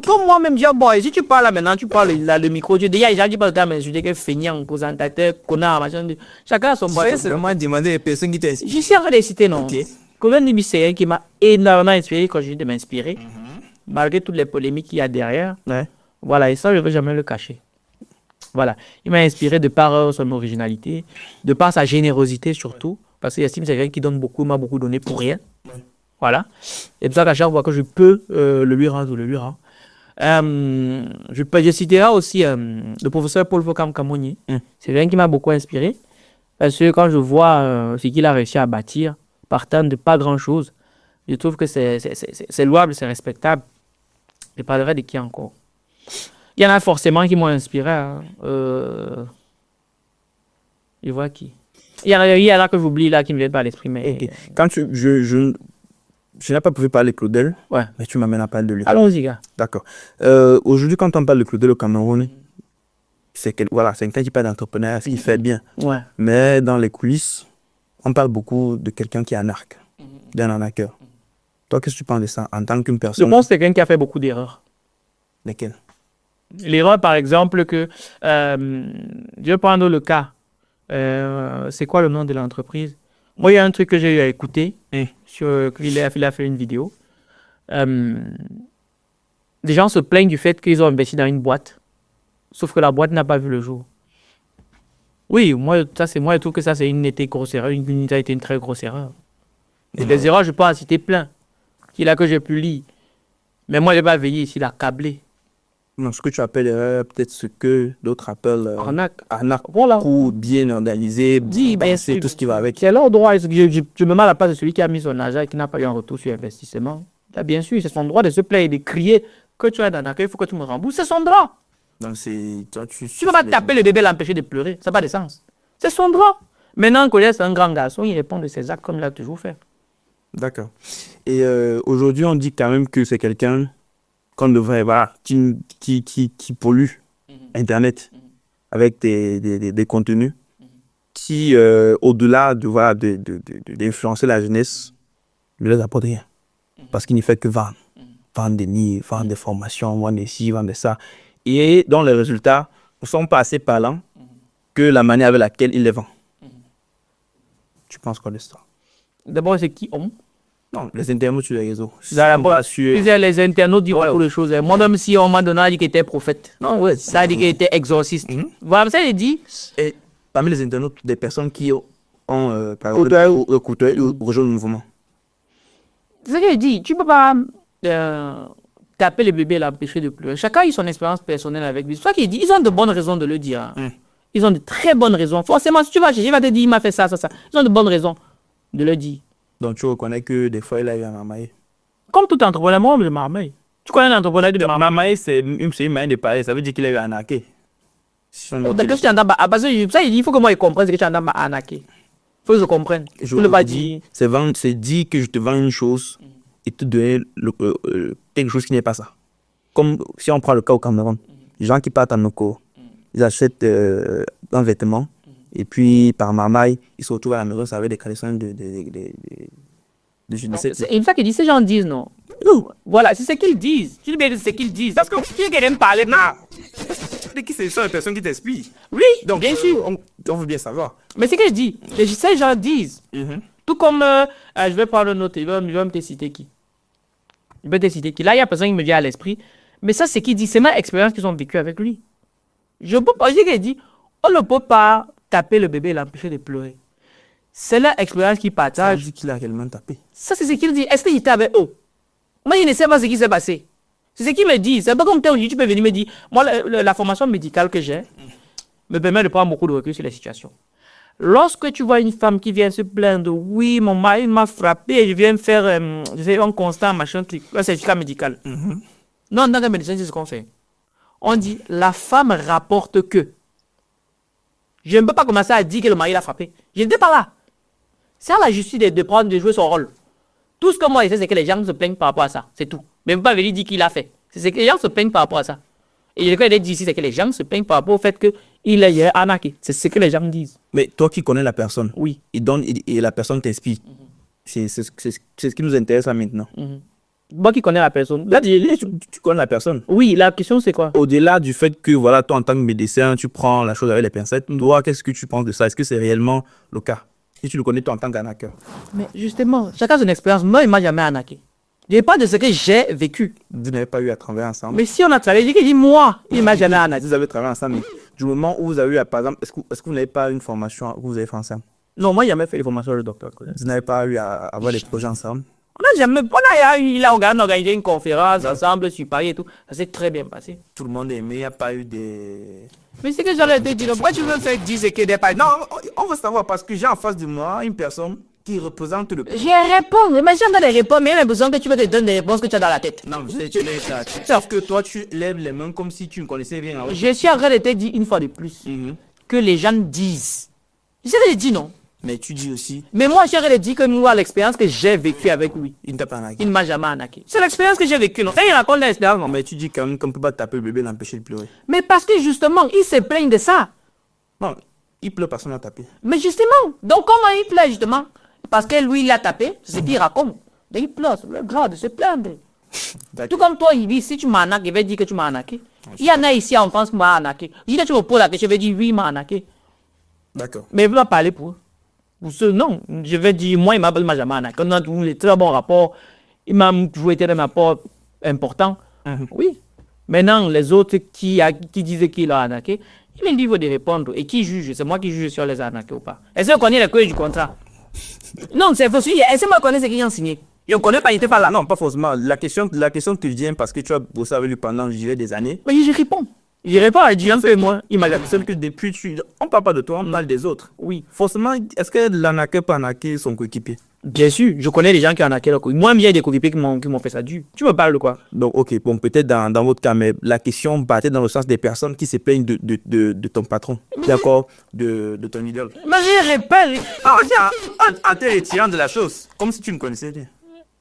Comme moi-même, je dis, bon, si tu parles là maintenant, tu parles là, le micro, tu dis, il y a des gens qui parlent là, mais je dis que feignant, présentateur, connard, machin. Chacun a son bon. C'est vraiment demander aux personnes qui t'ont inspiré. Je suis en train de citer, non? Ok. Combien de c'est qui m'a énormément inspiré quand j'ai de m'inspirer, malgré toutes les polémiques qu'il y a derrière. Ouais. Voilà, et ça, je ne vais jamais le cacher. Voilà. Il m'a inspiré de par son originalité, de par sa générosité surtout, parce que j'estime que c'est quelqu'un qui donne beaucoup, m'a beaucoup donné pour rien. Voilà. Et pour ça qu'à chaque fois que je peux le lui rendre, le lui rends. Je citerai aussi le professeur Paul Fokam-Kamoni. C'est quelqu'un qui m'a beaucoup inspiré, parce que quand je vois ce qu'il a réussi à bâtir, partant de pas grand-chose, je trouve que c'est louable, c'est respectable. Je parlerai de qui encore? Il y en a forcément qui m'ont inspiré. Hein. Je vois qui. Il y en a que j'oublie là qui ne me viennent pas à l'esprit. Mais... Ok. Quand je n'ai pas pu parler de Claudel, Ouais. mais tu m'amènes à parler de lui. Allons-y, gars. D'accord. Aujourd'hui, quand on parle de Claudel au Cameroun, c'est quelqu'un qui parle d'entrepreneuriat, ce qui fait bien. Ouais. Mais dans les coulisses, on parle beaucoup de quelqu'un qui est anarque, d'un arnaqueur. Toi, qu'est-ce que tu penses de ça en tant qu'une Je personne? pense que c'est quelqu'un qui a fait beaucoup d'erreurs. Lesquelles? L'erreur, par exemple, que je vais prendre le cas. C'est quoi le nom de l'entreprise? Moi, il y a un truc que j'ai eu à écouter. Il a fait une vidéo. Des gens se plaignent du fait qu'ils ont investi dans une boîte. Sauf que la boîte n'a pas vu le jour. Oui, moi, je trouve que ça, c'est une grosse erreur. Ça a été une très grosse erreur. Et des erreurs, je peux en citer plein. Qu'il a que j'ai pu lire. Mais moi, je n'ai pas veillé ici, il a câblé. Non, ce que tu appelles erreur, peut-être ce que d'autres appellent Arnaque. Voilà. Coup bien organisé, Ben, c'est tout ce qui va avec. C'est leur droit. Je me mets à la place de celui qui a mis son argent et qui n'a pas eu un retour sur investissement. Là, bien sûr, c'est son droit de se plaindre et de crier que tu as d'arnaquer, il faut que tu me rembourses. C'est son droit. Donc, tu Tu ne peux pas taper le bébé, l'empêcher de pleurer. Ça n'a pas de sens. C'est son droit. Maintenant, Collier, c'est un grand garçon, il répond de ses actes comme il a toujours fait. D'accord. Et aujourd'hui, on dit quand même que c'est quelqu'un qu'on devrait, voilà, qui pollue Internet avec des contenus qui, au-delà d'influencer la jeunesse, ne les apporte rien. Parce qu'il ne fait que vendre. Vendre des livres, vendre des formations, vendre des ci, vendre des ça. Et dont les résultats ne sont pas assez parlants que la manière avec laquelle il les vend. Tu penses quoi de ça? D'abord, c'est qui on? Non, les internautes sur les réseaux. Les internautes disent beaucoup de choses. Moi, même si on m'a donné, dit qu'il était prophète. Non, ouais, ça a dit qu'il était exorciste. Voilà, ça, il dit. Et parmi les internautes, des personnes qui ont rejoint le mouvement. C'est ce qu'il dit. Tu ne peux pas taper le bébé et l'empêcher de pleurer. Chacun a eu son expérience personnelle avec lui. C'est ça qu'il dit. Ils ont de bonnes raisons de le dire. Ils ont de très bonnes raisons. Forcément, si tu vas chercher, il va te dire, il m'a fait ça, ça, ça. Ils ont de bonnes raisons de le dire. Donc, tu reconnais que des fois, il a eu un marmaille. Comme tout entrepreneur, moi, je marmaille. Tu connais l'entrepreneur de marmaille, c'est une manière de parler. Ça veut dire qu'il a eu un arnaqué. Parce que ça, il dit, il faut que moi, je comprenne ce que tu as arnaqué. Il faut que je comprenne. Je ne peux pas dire. C'est dire que je te vends une chose et te donner quelque chose qui n'est pas ça. Comme si on prend le cas au Cameroun. Les gens qui partent en Oko, ils achètent un vêtement. Et puis, par marmaille, ils se retrouvent à la maison avec des collections de je ne sais. C'est une fois qu'ils disent, ces gens disent non. Voilà, c'est ce qu'ils disent. Tu dis bien ce qu'ils disent. Parce que qui est me parler non. De qui c'est ça, les personnes qui t'inspirent? Oui, donc bien sûr. On veut bien savoir. Mais c'est ce que je dis. Ces gens disent. Tout comme, je vais prendre une autre, je vais me te citer qui. Je vais te citer qui. Là, il y a personne qui me vient à l'esprit. Mais ça, c'est qui dit. C'est ma expérience qu'ils ont vécue avec lui. Je peux pas dire qu'il dit, on ne peut pas taper le bébé et l'empêcher de pleurer. C'est leur expérience qu'ils partagent. Ça dit qu'il a réellement tapé. Ça, c'est ce qu'il dit. Est-ce qu'il était avec eux? Moi, je ne sais pas ce qui s'est passé. C'est ce qu'ils me disent. C'est pas comme toi, tu peux venir me dire. Moi, la formation médicale que j'ai me permet de prendre beaucoup de recul sur les situations. Lorsque tu vois une femme qui vient se plaindre, oui, mon mari m'a frappé et je viens faire un constat, machin, un certificat médical. Non, dans le médecin, c'est ce qu'on fait. On dit, la femme rapporte que. Je ne peux pas commencer à dire que le mari l'a frappé. Je n'étais pas là. C'est à la justice de jouer son rôle. Tout ce que moi je sais, c'est que les gens se plaignent par rapport à ça. C'est tout. Mais ne peux pas venir dire qu'il a fait. C'est que les gens se plaignent par rapport à ça. Et ce que je dis ici, c'est que les gens se plaignent par rapport au fait qu'il est arnaqué. C'est ce que les gens disent. Mais toi qui connais la personne, oui. Et la personne t'inspire. C'est ce qui nous intéresse là maintenant. Moi qui connais la personne. Là, tu connais la personne. Oui, la question c'est quoi? Au-delà du fait que, voilà, toi en tant que médecin, tu prends la chose avec les pincettes, toi, qu'est-ce que tu penses de ça? Est-ce que c'est réellement le cas? Si tu le connais, toi en tant qu'arnaqueur. Mais justement, chacun son expérience. Moi, il ne m'a jamais arnaqué. Je ne parle pas de ce que j'ai vécu. Vous n'avez pas eu à travailler ensemble? Mais si on a travaillé, je dis moi, il ne m'a jamais arnaqué. Vous avez travaillé ensemble, mais du moment où vous avez eu, par exemple, est-ce que vous n'avez pas eu une formation que vous avez fait ensemble? Non, moi, il n'a jamais fait de formation de docteur. Vous n'avez pas eu à avoir des projets ensemble? On n'a jamais. Il a organisé une conférence ensemble sur Paris et tout. Ça s'est très bien passé. Tout le monde aimait, il n'y a pas eu des. Mais c'est que j'allais te dire. Pourquoi tu veux faire 10 et que des pas. Non, on veut savoir parce que j'ai en face de moi une personne qui représente le... Je réponds. Mais j'aime les réponses, mais j'ai besoin que tu me donnes des réponses que tu as dans la tête. Non, je sais, tu l'as ça. Sauf que toi, tu lèves les mains comme si tu ne connaissais rien. Je suis en train de te dire une fois de plus que les gens disent. Je te dis non. Mais tu dis aussi, Mais moi, je de dire que moi, l'expérience que j'ai vécue avec lui, il ne t'a pas arnaqué. il ne m'a jamais arnaqué. C'est l'expérience que j'ai vécue, non? Quand il raconte l'expérience, non? Mais tu dis quand même qu'on ne peut pas taper le bébé, l'empêcher de pleurer. Mais parce que justement, il se plaigne de ça. Non, il pleure, personne n'a tapé. Mais justement, donc comment il pleure justement? Parce que lui, il l'a tapé, c'est ce qu'il raconte. Donc il pleure, c'est le grade de se plaindre. Tout comme toi, il dit, si tu m'as arnaqué, il va dire que tu m'as arnaqué. Il y en a ici en France qui m'ont arnaqué. Je dis que tu me poses la question, je vais dire oui, il m'a arnaqué. D'accord. Mais il va parler pour eux. Pour ceux, non. Je vais dire, moi, il m'a jamais arnaqué. On a toujours des très bons rapports. Il m'a toujours été un rapport important. Oui. Maintenant, les autres qui disaient qu'il a arnaqué, il me dit, il faut de répondre. Et qui juge? C'est moi qui juge sur les arnaqués ou pas. Est-ce qu'on connaît les clauses du contrat? Non, c'est faux. Est-ce que moi, je connais ce qu'ils ont signé? Je ne connais pas, il n'était pas là. Non, pas forcément. La question te vient parce que tu as bossé avec lui pendant, je dirais, des années. Mais je réponds. Je réponds à Dieu, c'est moi. Il m'a dit. Seul que depuis, on ne parle pas de toi, on parle des autres. Oui. Forcément, est-ce que l'arnaqueur peut arnaquer son coéquipier? Bien sûr, je connais des gens qui ont arnaqué leur coéquipier. Moi, il y a des coéquipiers qui m'ont fait ça dur. Tu me parles de quoi? Donc, ok, bon, peut-être dans votre cas, mais la question battait dans le sens des personnes qui se plaignent de ton patron, d'accord, de ton idole. Mais je répète. En te retirant de la chose, comme si tu ne connaissais rien.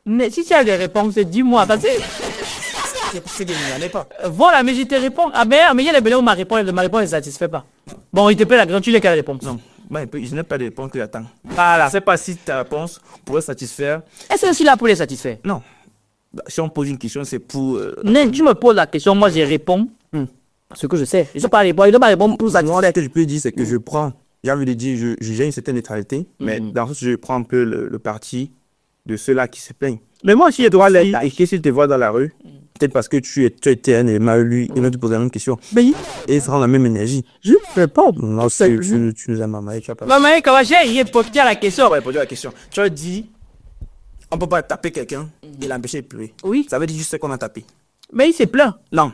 Mais si tu as des réponses, dis-moi. Parce que C'est qu'il n'y en a pas. voilà, mais je te réponds. Ah, mais il y a des belles où ma réponse ne satisfait pas. Bon, il te plaît la grande, tu l'as qu'à répondre. Non, je n'ai pas de réponse que j'attends. Voilà, je ne sais pas si ta réponse pourrait satisfaire. Est-ce que je suis là pour les satisfaire? Non. Si on pose une question, c'est pour... Non, tu me poses la question, moi je réponds. Ce que je sais. Je ne sais pas répondre, je ne dois pas répondre pour satisfaire. Ce que je peux dire, c'est que je prends, j'ai envie de dire, j'ai une certaine neutralité, mais dans ce sens, je prends un peu le parti de ceux-là qui se plaignent. Mais moi, si je dois l'être, et que s'il te voit dans la rue, peut-être parce que tu étais un élément, lui, il va te poser la même question. Mais Et il sera dans la même énergie. je ne fais pas. Non, tu nous as maman, tu as pas. Maman, comment j'ai répondu à la question? Ouais, répondu à la question. Tu as dit, on ne peut pas taper quelqu'un et l'empêcher de pleurer. Oui. Ça veut dire juste ce qu'on a tapé. Mais il se plaint. Non.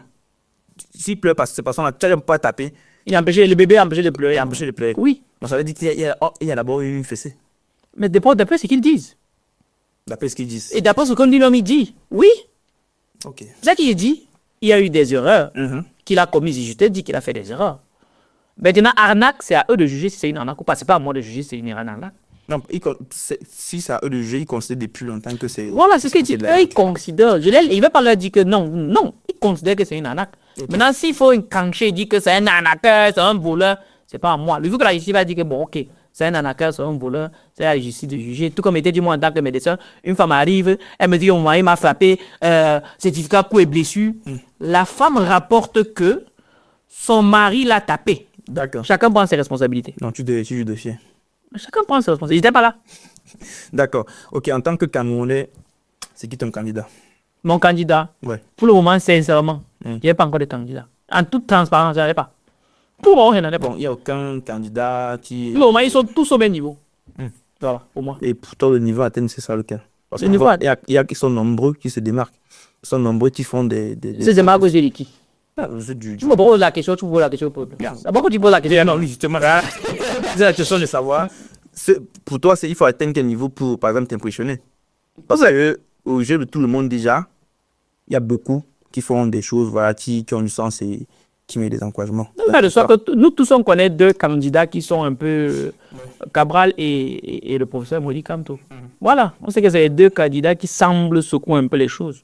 S'il pleure parce que cette personne-là, tu ne peux pas taper, Il a empêché le bébé, a empêché de pleurer. et empêcher de pleurer. Oui. Donc ça veut dire qu'il y a d'abord une fessée. Mais d'après ce qu'ils disent. D'après ce qu'ils disent. Et d'après ce qu'on dit, l'homme, il dit. Oui. Ok. C'est ça qu'il dit. Il y a eu des erreurs Mhm. qu'il a commises. Je te dis qu'il a fait des erreurs. Maintenant, arnaque, c'est à eux de juger si c'est une arnaque ou pas. C'est pas à moi de juger si c'est une arnaque. Non, si c'est à eux de juger, ils considèrent depuis longtemps que c'est... Voilà, c'est ce qu'il dit. Eux, ils considèrent. Il ne va pas leur dire que non. Non, ils considèrent que c'est une arnaque. Maintenant, s'il faut une cancher, dire que c'est un arnaqueur, c'est un voleur, c'est pas à moi. Le jour que la justice va dire que bon, ok, c'est un arnaqueur, c'est un voleur, c'est à la justice de juger. Tout comme était dit moi en tant que médecin, une femme arrive, elle me dit, oh, il m'a frappé, certificat coup et blessure. La femme rapporte que son mari l'a tapé. D'accord. Chacun prend ses responsabilités. Non, tu juges de fier. Chacun prend ses responsabilités. Il n'était pas là. D'accord. Ok, en tant que Camerounais, c'est qui ton candidat? Mon candidat, Ouais. pour le moment, sincèrement, il n'y a pas encore de candidat. En toute transparence, il n'y en a pas. Pour le moment, il n'y en a pas. Bon, il n'y a aucun candidat qui... Pour le moment, ils sont tous au même niveau. Voilà, pour moi. Et pour toi, le niveau à atteindre, c'est ça lequel? Parce Le que niveau bon, il y a qui sont nombreux qui se démarquent. Ils sont nombreux qui font des... C'est des marques que j'ai qui. Ah, c'est Tu me poses la question, tu me poses la question. D'abord, quand tu poses la question, Non, justement, c'est la question de savoir. Pour toi, il faut atteindre quel niveau pour, par exemple, t'impressionner? Parce que au jeu de tout le monde déjà, il y a beaucoup qui font des choses, voilà, qui ont du sens et qui mettent des encouragements. de sorte que nous tous, on connaît deux candidats qui sont un peu Cabral et le professeur Modi Kamto. Voilà, on sait que c'est les deux candidats qui semblent secouer un peu les choses.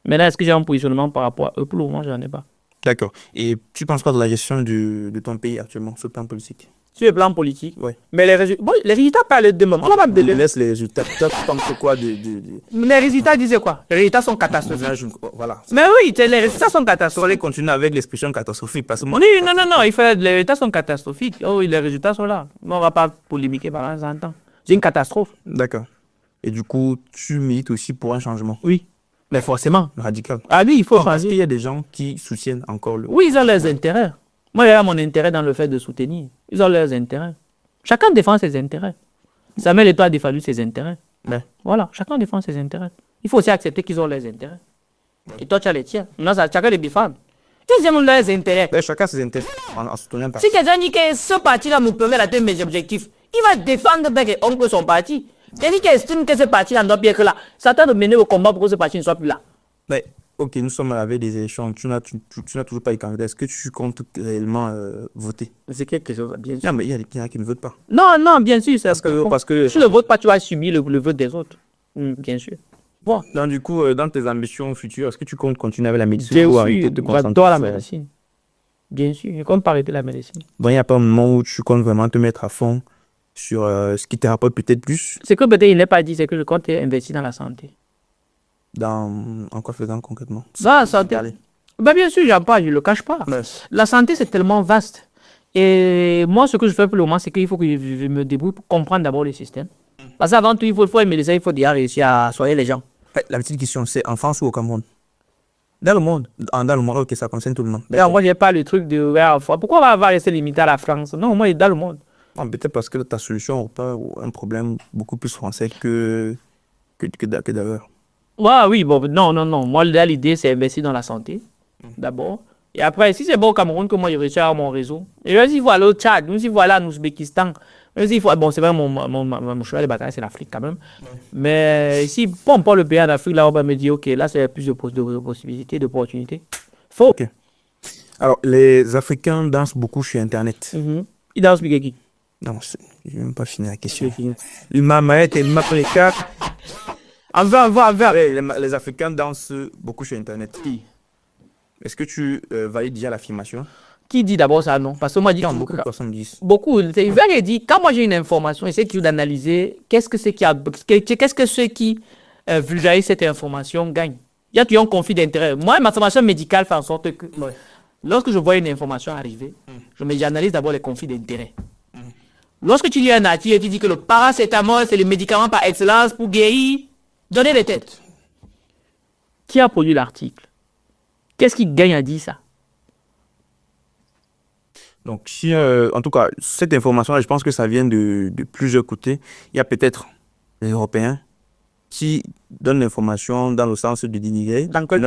Maintenant, est-ce que j'ai un positionnement par rapport à eux? Pour le moment, je n'en ai pas. D'accord. Et tu penses quoi de la gestion de ton pays actuellement, sur le plan politique? Sur le plan politique, Ouais. mais les résultats parlent d'eux-mêmes. On va pas Je laisse les résultats. Toi, tu penses quoi Les résultats disaient quoi? Les résultats sont catastrophiques. Voilà. Mais oui, les résultats sont On catastrophiques. va continuer avec l'expression catastrophique parce que moi, Oui, non, les résultats sont catastrophiques. Oh, oui, les résultats sont là. On ne va pas polémiquer par un temps. C'est une catastrophe. d'accord. Et du coup, tu milites aussi pour un changement Oui, mais forcément. radical. Ah oui, il faut Parce changer. qu'il y a des gens qui soutiennent encore le... Oui, ils ont leurs intérêts. Moi, il y a mon intérêt dans le fait de soutenir. Ils ont leurs intérêts. Chacun défend ses intérêts. Samuel Eto'o a défendu ses intérêts. Ouais. Voilà, chacun défend ses intérêts. Il faut aussi accepter qu'ils ont leurs intérêts. Et toi, tu as les tiens. Non, chacun les défend. Ils ont leurs intérêts. Ben, chacun ses intérêts en soutenant un parti. Si quelqu'un dit que ce parti-là me permet d'atteindre mes objectifs, il va défendre avec oncle son parti. C'est-à-dire qu'il estime que ce parti n'en doit bien que là. Ça tente de mener au combat pour que ce parti ne soit plus là. Mais, ok, nous sommes avec des élections. Tu n'as toujours pas eu candidat. Est-ce que tu comptes réellement voter? C'est quelque chose, bien sûr. Non, mais il y a qui ne votent pas. Non, bien sûr. Parce que... Si tu ne votes pas, tu vas subir le vote des autres. Bien sûr. Bon. Donc, du coup, dans tes ambitions futures, est-ce que tu comptes continuer avec la médecine Bien ou sûr, arrêter de te concentrer j'adore la sur- médecine. Bien sûr, je compte pas arrêter la médecine. Bon, il n'y a pas un moment où tu comptes vraiment te mettre à fond sur ce qui te rapporte peut-être plus Ce que peut-être il n'est pas dit, c'est que je compte investir dans la santé. en quoi faisant concrètement? Dans la santé. Ben bien sûr, j'en parle, je ne le cache pas. Ouais. La santé, c'est tellement vaste. Et moi, ce que je fais pour le moment, c'est qu'il faut que je me débrouille pour comprendre d'abord le système. Parce qu'avant tout, il faut être médecin, il faut déjà réussir à soigner les gens. La petite question, c'est en France ou au Cameroun? Dans le monde. Dans le monde, ok, ça concerne tout le monde. D'ailleurs, moi, je n'ai pas le truc de... ouais, pourquoi on va avoir rester limité à la France? Non, moi, dans le monde. Non, peut-être parce que ta solution n'est pas un problème beaucoup plus français que d'ailleurs. Ouais, oui, bon, non. Moi, là, l'idée, c'est investir dans la santé, d'abord. Et après, si c'est bon au Cameroun, que moi, je réussis à avoir mon réseau. Et là, s'il faut aller au Tchad, nous, s'il faut aller en Ouzbékistan, bon, c'est vrai, mon cheval de bataille, c'est l'Afrique quand même. Mais si on prend le pays en Afrique, là, on va me dire, OK, là, c'est plus de possibilités, d'opportunités. Faut. Ok. Alors, les Africains dansent beaucoup sur Internet. Ils dansent plus que qui? Non, je n'ai même pas fini la question. Je finis. L'humain maïette et l'humain précaire. Envers. Ouais, les Africains dansent beaucoup sur Internet. Qui? Est-ce que tu valides déjà l'affirmation? Qui dit d'abord ça, non? Parce que moi, je dis Non, beaucoup de personnes disent. beaucoup. C'est vrai, je dis, quand moi j'ai une information, j'essaie toujours d'analyser qu'est-ce que c'est qui vulgarise cette information gagne. Il y a toujours un conflit d'intérêt. Moi, ma formation médicale fait en sorte que lorsque je vois une information arriver, j'analyse d'abord les conflits d'intérêt. Lorsque tu lis un article et tu dis que le paracétamol, c'est le médicament par excellence pour guérir, donnez les têtes. Qui a produit l'article? Qu'est-ce qui gagne à dire ça? Donc, si, en tout cas, cette information-là, je pense que ça vient de plusieurs côtés. Il y a peut-être les Européens qui donnent l'information dans le sens de dénigrer. Dans quel...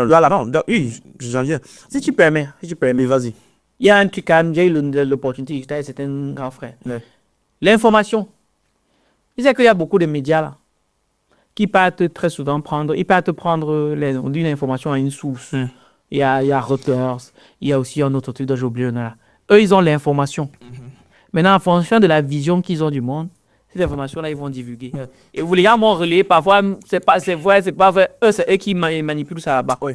Oui, j'en viens. Si tu permets, Mais vas-y. il y a un truc quand même, j'ai eu l'opportunité, c'est un grand frère. Ouais. L'information. Tu sais qu'il y a beaucoup de médias là qui partent très souvent prendre une information à une source. Il y a Reuters, il y a aussi un autre truc dont j'ai oublié le nom là. Eux, ils ont l'information. Maintenant, en fonction de la vision qu'ils ont du monde, cette information-là, ils vont divulguer. Et vous, les gars, m'ont relayé, parfois, c'est vrai, c'est pas vrai. Eux, c'est eux qui manipulent ça là-bas. Oui.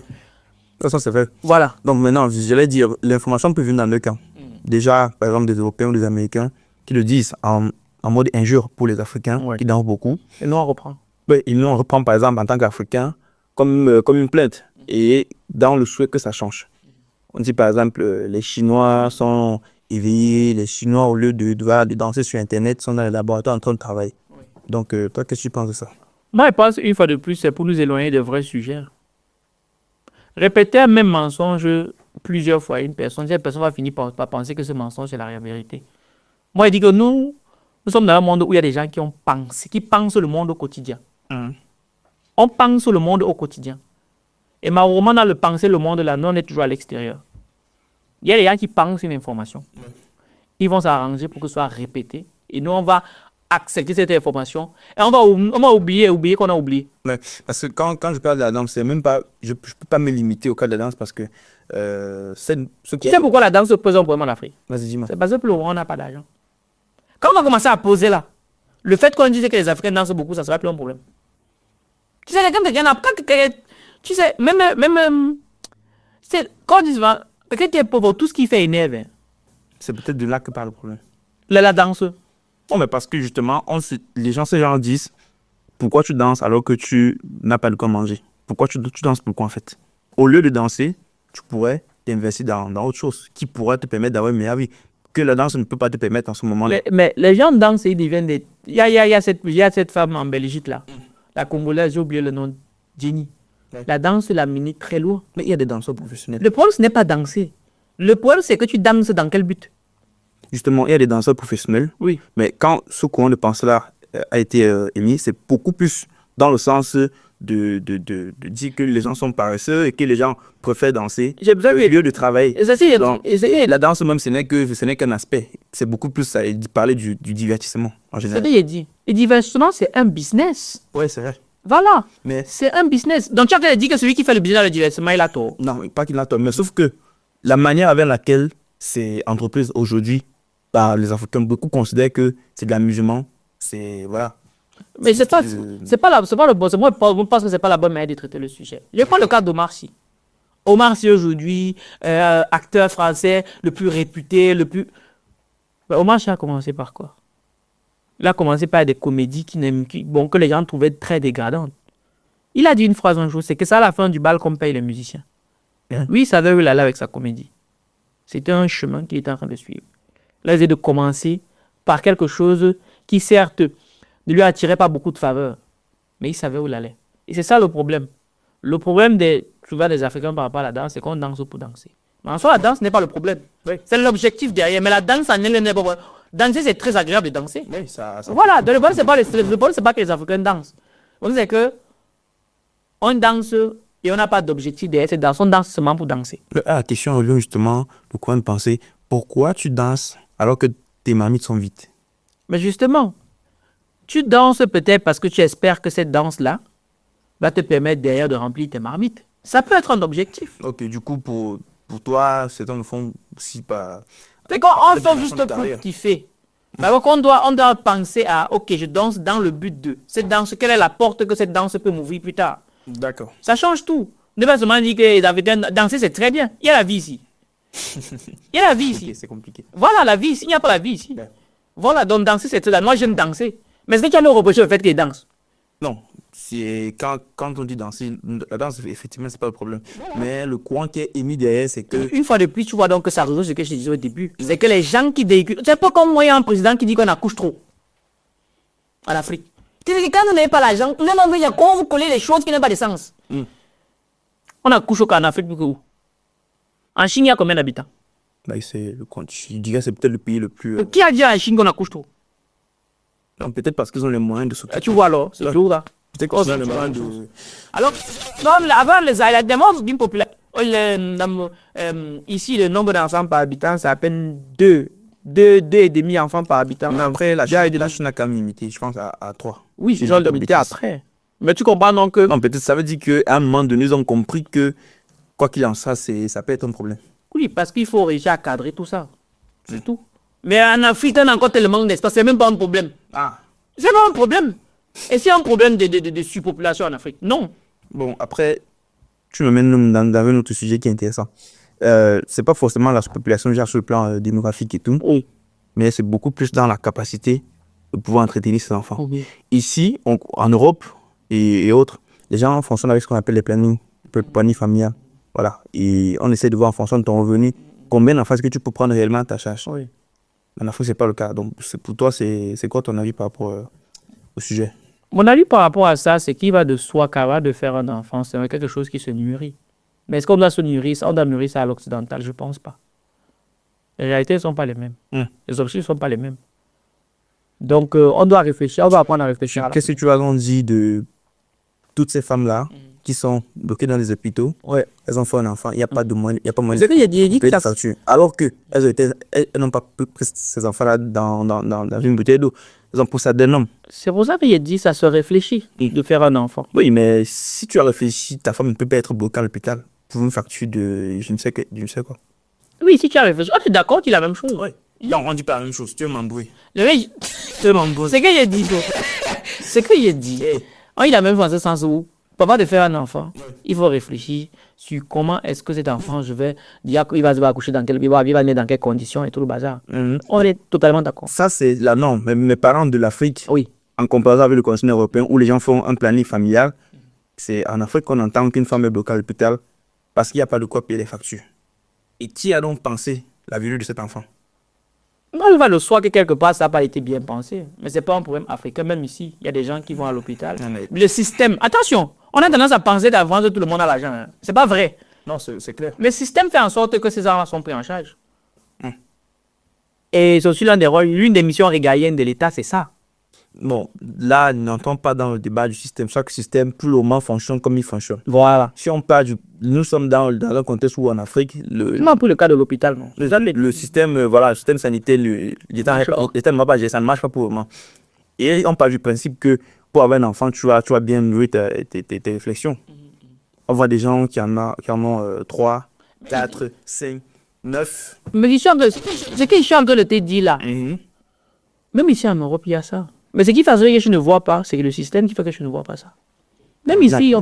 Ça, c'est vrai. Voilà. Donc, maintenant, j'allais dire, l'information peut venir dans deux camps. Déjà, par exemple, des Européens ou des Américains qui le disent en mode injure pour les Africains, qui dansent beaucoup. Et nous, on reprend. Oui, ils nous reprennent, par exemple, en tant qu'Africains, comme une plainte. Et dans le souhait que ça change. On dit par exemple, les Chinois sont éveillés, les Chinois, au lieu de danser sur Internet, sont dans les laboratoires en train de travailler. Donc, toi, qu'est-ce que tu penses de ça? Moi, je pense, une fois de plus, c'est pour nous éloigner des vrais sujets. Répéter un même mensonge plusieurs fois à une personne, cette personne va finir par penser que ce mensonge est la vérité. Moi, je dis que nous sommes dans un monde où il y a des gens qui pensent le monde au quotidien. On pense le monde au quotidien. Et malheureusement, dans le penser le monde, là, nous, on est toujours à l'extérieur. Il y a des gens qui pensent une information. Ils vont s'arranger pour que ce soit répété. Et nous, on va accepter cette information. Et on va oublier qu'on a oublié. Ouais, parce que quand je parle de la danse, c'est même pas, je peux pas me limiter au cas de la danse parce que Tu sais pourquoi la danse pose un problème en Afrique? Vas-y, dis-moi. C'est parce que pour le moment, on n'a pas d'argent. Quand on va commencer à poser là, le fait qu'on dise que les Africains dansent beaucoup, ça sera plus un problème. Tu sais, tu sais, même quand on dit souvent, quelqu'un qui est pauvre, tout ce qu'il fait énerve. Hein. C'est peut-être de là que part le problème. La danse. Non, mais parce que justement, les gens, ces gens disent, pourquoi tu danses alors que tu n'as pas de quoi manger? Pourquoi tu danses pourquoi en fait? Au lieu de danser, tu pourrais t'investir dans autre chose qui pourrait te permettre d'avoir une meilleure vie que la danse ne peut pas te permettre en ce moment-là. Mais les gens dansent et ils deviennent des... Il y a cette femme en Belgique là, la Congolaise, j'ai oublié le nom, Jenny. La danse l'a menée très loin. Mais il y a des danseurs professionnels. Le problème, ce n'est pas danser. Le problème, c'est que tu danses dans quel but? Justement, il y a des danseurs professionnels. Oui. Mais quand ce courant de pensée-là a été émis, c'est beaucoup plus dans le sens de dire que les gens sont paresseux et que les gens préfèrent danser J'ai besoin au lieu de travailler. Donc, de la danse même, ce n'est qu'un aspect. C'est beaucoup plus ça, parler du divertissement en c'est ce général. que j'ai dit. Le divertissement, c'est un business. Ouais, c'est vrai. Voilà. Mais C'est un business. Donc, tu as dit que celui qui fait le business le divertissement, il a tort. non, pas qu'il a tort, mais sauf que la manière avec laquelle c'est entreprise aujourd'hui par les Africains, beaucoup considèrent que c'est de l'amusement. C'est voilà. Mais c'est pas, Euh, c'est pas le bon. Moi, je pense que c'est pas la bonne manière de traiter le sujet. Je prends le cas d'Omar Sy. Omar Sy aujourd'hui, acteur français le plus réputé, le plus. Ben, Omar Sy a commencé par quoi? Il a commencé par des comédies que les gens trouvaient très dégradantes. Il a dit une phrase un jour, c'est que c'est à la fin du bal qu'on paye les musiciens. Hein? Lui, il savait où il allait avec sa comédie. C'était un chemin qu'il était en train de suivre. Là, il a de commencer par quelque chose qui, certes, ne lui attirait pas beaucoup de faveur, mais il savait où il allait. Et c'est ça le problème. Le problème souvent des Africains par rapport à la danse, c'est qu'on danse pour danser. Mais en soi, la danse n'est pas le problème. C'est l'objectif derrière. Mais la danse, en elle n'est pas. Danser, c'est très agréable de danser. oui, ça Voilà, donc le problème, c'est pas que les Africains dansent. Le problème, c'est que on danse et on n'a pas d'objectif derrière cette danse. On danse seulement pour danser. La question revient justement, pourquoi me penser, pourquoi tu danses alors que tes marmites sont vides? Mais justement, tu danses peut-être parce que tu espères que cette danse-là va te permettre derrière de remplir tes marmites. Ça peut être un objectif. Ok, du coup, pour toi, c'est dans le fond aussi pas. C'est qu'on C'est fait une juste façon de pour carrière. kiffer. Mais donc on doit penser à, ok, je danse dans le but de. Cette danse, quelle est la porte que cette danse peut m'ouvrir plus tard? D'accord. Ça change tout. Ne pas seulement dire que les Africains danser, c'est très bien. Il y a la vie ici. Il y a la vie ici. Ok, c'est compliqué. Voilà la vie ici. Il n'y a pas la vie ici. Ouais. Voilà, donc danser, c'est très bien. Moi, j'aime danser. Mais est-ce que tu as le reprocher au fait qu'il danse? Non, c'est quand on dit danser, la danse, effectivement, c'est pas le problème. Mais le courant qui est émis derrière, c'est que. Une fois de plus, tu vois donc que ça résout ce que je te disais au début. C'est que les gens qui véhiculent. C'est pas comme moi, il y a un président qui dit qu'on accouche trop. En Afrique. C'est-à-dire que quand vous n'avez pas l'argent, vous n'avez pas envie de vous coller les choses qui n'ont pas de sens. On accouche en Afrique plus que où? En Chine, il y a combien d'habitants? Bah, je dirais que c'est peut-être le pays le plus. Qui a dit en Chine qu'on accouche trop? Non, peut-être parce qu'ils ont les moyens de s'occuper. Tu vois alors, c'est toujours là. Peut-être qu'ils ont les moyens de. Alors, non, avant la demande d'une population. Ici, le nombre d'enfants par habitant, c'est à peine 2,5 enfants par habitant. Mais après, la Chine a quand même limité, je pense, à 3. Oui, Si ils je ont dis pas de limité bêtises. après. Mais tu comprends donc que. Non, peut-être ça veut dire qu'à un moment donné, ils ont compris que, quoi qu'il en soit, ça peut être un problème. Oui, parce qu'il faut réussir à cadrer tout ça. C'est tout. Mais en Afrique, on a encore tellement d'espace, c'est même pas un problème. Ah. C'est pas un problème. Et c'est un problème de surpopulation en Afrique. Non. Bon, après, tu me mènes dans un autre sujet qui est intéressant. C'est pas forcément la surpopulation genre sur le plan démographique et tout, Oui. mais c'est beaucoup plus dans la capacité de pouvoir entretenir ses enfants. Oui. Ici, en Europe et autres, les gens fonctionnent avec ce qu'on appelle les plannings familiales. Voilà. Et on essaie de voir en fonction de ton revenu combien d'enfants est-ce que tu peux prendre réellement à ta charge. Oui. En Afrique, c'est pas le cas. Donc, pour toi, c'est quoi ton avis par rapport au sujet? Mon avis par rapport à ça, c'est qu'il va de soi capable de faire un enfant. C'est quelque chose qui se nourrit. Mais est-ce qu'on doit se nourrir, on doit nourrir ça à l'occidental? Je ne pense pas. Les réalités ne sont pas les mêmes. Les objectifs ne sont pas les mêmes. Donc, on doit réfléchir, on doit apprendre à réfléchir. À la- Qu'est-ce que tu as donc dit de toutes ces femmes-là qui sont bloquées dans les hôpitaux? Ouais. Elles ont fait un enfant, il n'y a pas de moyen, il y a pas moyen C'est que j'ai dit que payer ça. des factures. Alors que elles n'ont pas pris ces enfants-là dans une bouteille d'eau. Elles ont poussé à des hommes. C'est pour ça que j'ai dit ça se réfléchit de faire un enfant. Oui, mais si tu as réfléchi, ta femme ne peut pas être bloquée à l'hôpital pour une facture de je ne sais quoi. Oui, si tu as réfléchi. Ah, tu es d'accord, tu dis la même chose. Oui. Ils ont rendu pas la même chose. Tu veux m'embrouiller. Le mec, Tu veux m'embrouiller. c'est que j'ai dit. C'est que j'ai dit. On il a même dans ce sens où, papa de faire un enfant, il faut réfléchir sur comment est-ce que cet enfant, je vais dire qu'il va se accoucher dans quel, il va naître dans quelles conditions et tout le bazar. On est totalement d'accord. Ça, c'est la norme. Mais mes parents de l'Afrique, Oui. en comparaison avec le continent européen où les gens font un planning familial, c'est en Afrique qu'on entend qu'une femme est bloquée à l'hôpital parce qu'il n'y a pas de quoi payer les factures. Et qui a donc pensé la venue de cet enfant? Moi, je vois le soir que quelque part, ça n'a pas été bien pensé. Mais ce n'est pas un problème africain. Même ici, il y a des gens qui vont à l'hôpital. Non, mais- Le système, attention, on a tendance à penser d'avance que tout le monde a l'argent. Hein. Ce n'est pas vrai. Non, c'est clair. Le système fait en sorte que ces enfants sont pris en charge. Et c'est aussi l'une des missions régaliennes de l'État, c'est ça. Bon, là, n'entrons pas dans le débat du système. Chaque système, plus le moment, fonctionne comme il fonctionne. Voilà. Si on parle nous sommes dans un contexte où en Afrique, Non, pour le cas de l'hôpital, non. le système, voilà, le système sanitaire, l'État ne va pas gérer, ça ne marche pas pour le moment. Et on parle du principe que pour avoir un enfant, tu vas bien nourrir tes réflexions. On voit des gens qui en ont 3, 4, 5, 9. Mais ce que je suis en train de te dire là, même ici en Europe, il y a ça. Mais ce qui fait que je ne vois pas, c'est le système qui fait que je ne vois pas ça. Même ici,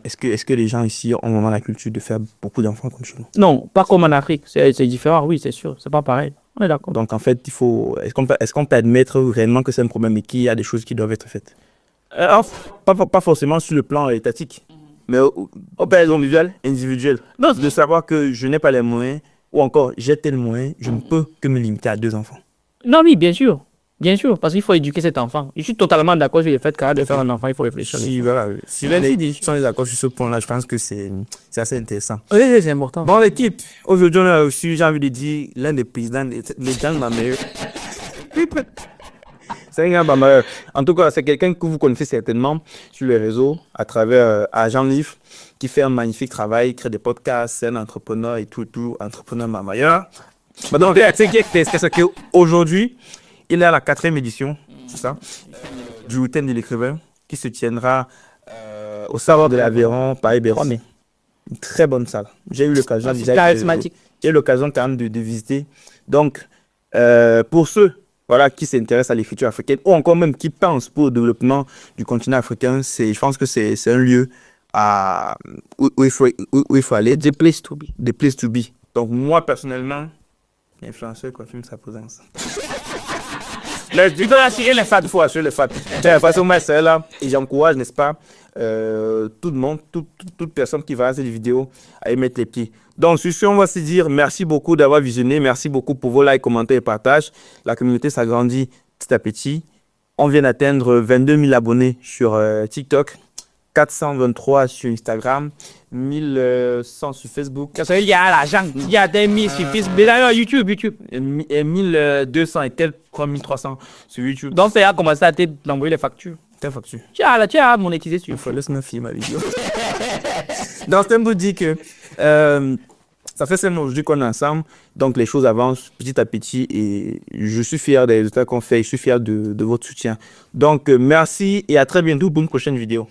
Est-ce que les gens ici ont vraiment la culture de faire beaucoup d'enfants comme chez nous? Non, pas comme en Afrique. C'est différent, oui, c'est sûr. C'est pas pareil. On est d'accord. Donc en fait, est-ce qu'on peut admettre réellement que c'est un problème et qu'il y a des choses qui doivent être faites? Pas forcément sur le plan étatique, mais au plan individuel. Non, de savoir que je n'ai pas les moyens, ou encore j'ai tel moyen, je ne peux que me limiter à 2 enfants. Non, oui, bien sûr. Bien sûr, parce qu'il faut éduquer cet enfant. Je suis totalement d'accord sur le fait qu'à de faire un enfant, il faut réfléchir. Si les gens sont d'accord sur ce point-là, je pense que c'est assez intéressant. Oui, c'est important. Bon, l'équipe, aujourd'hui, on a reçu, j'ai envie de dire, l'un des présidents, les gens de ma meilleure. C'est un gars de ma meilleure. En tout cas, c'est quelqu'un que vous connaissez certainement sur les réseaux, à travers Agent Livre, qui fait un magnifique travail, crée des podcasts, c'est un entrepreneur et tout, entrepreneur ma meilleure. Donc, c'est qu'aujourd'hui, il est à la 4e édition, c'est ça, du week-end de l'écrivain, qui se tiendra au Savoir de l'Aveyron, Paris-Béron. Une très bonne salle. J'ai eu l'occasion charismatique. J'ai eu l'occasion quand même de visiter. Donc, pour ceux qui s'intéressent à l'écriture africaine, ou encore même qui pensent pour le développement du continent africain, je pense que c'est un lieu où il faut aller. The place to be. The place to be. Donc, moi, personnellement, l'influenceur confirme sa présence. Je dois assurer les fans, il faut assurer les fans. De toute façon, moi, c'est là. Et j'encourage, n'est-ce pas, tout le monde, toute personne qui va regarder cette vidéo à y mettre les pieds. Donc, sur ce, on va se dire merci beaucoup d'avoir visionné. Merci beaucoup pour vos likes, commentaires et partages. La communauté s'agrandit petit à petit. On vient d'atteindre 22 000 abonnés sur TikTok, 423 sur Instagram, 1100 sur Facebook. Il y a l'argent, il y a des 1000 sur Facebook, mais d'ailleurs YouTube. Et 1200 et quelques 3300 sur YouTube. Donc, ça a commencé à t'envoyer les factures. Quelle facture? Tu as monétisé sur YouTube. Laisse-moi filmer ma vidéo. Donc, je vous dis que ça fait 5 mois aujourd'hui qu'on est ensemble. Donc, les choses avancent petit à petit et je suis fier des résultats qu'on fait. Je suis fier de votre soutien. Donc, merci et à très bientôt pour une prochaine vidéo.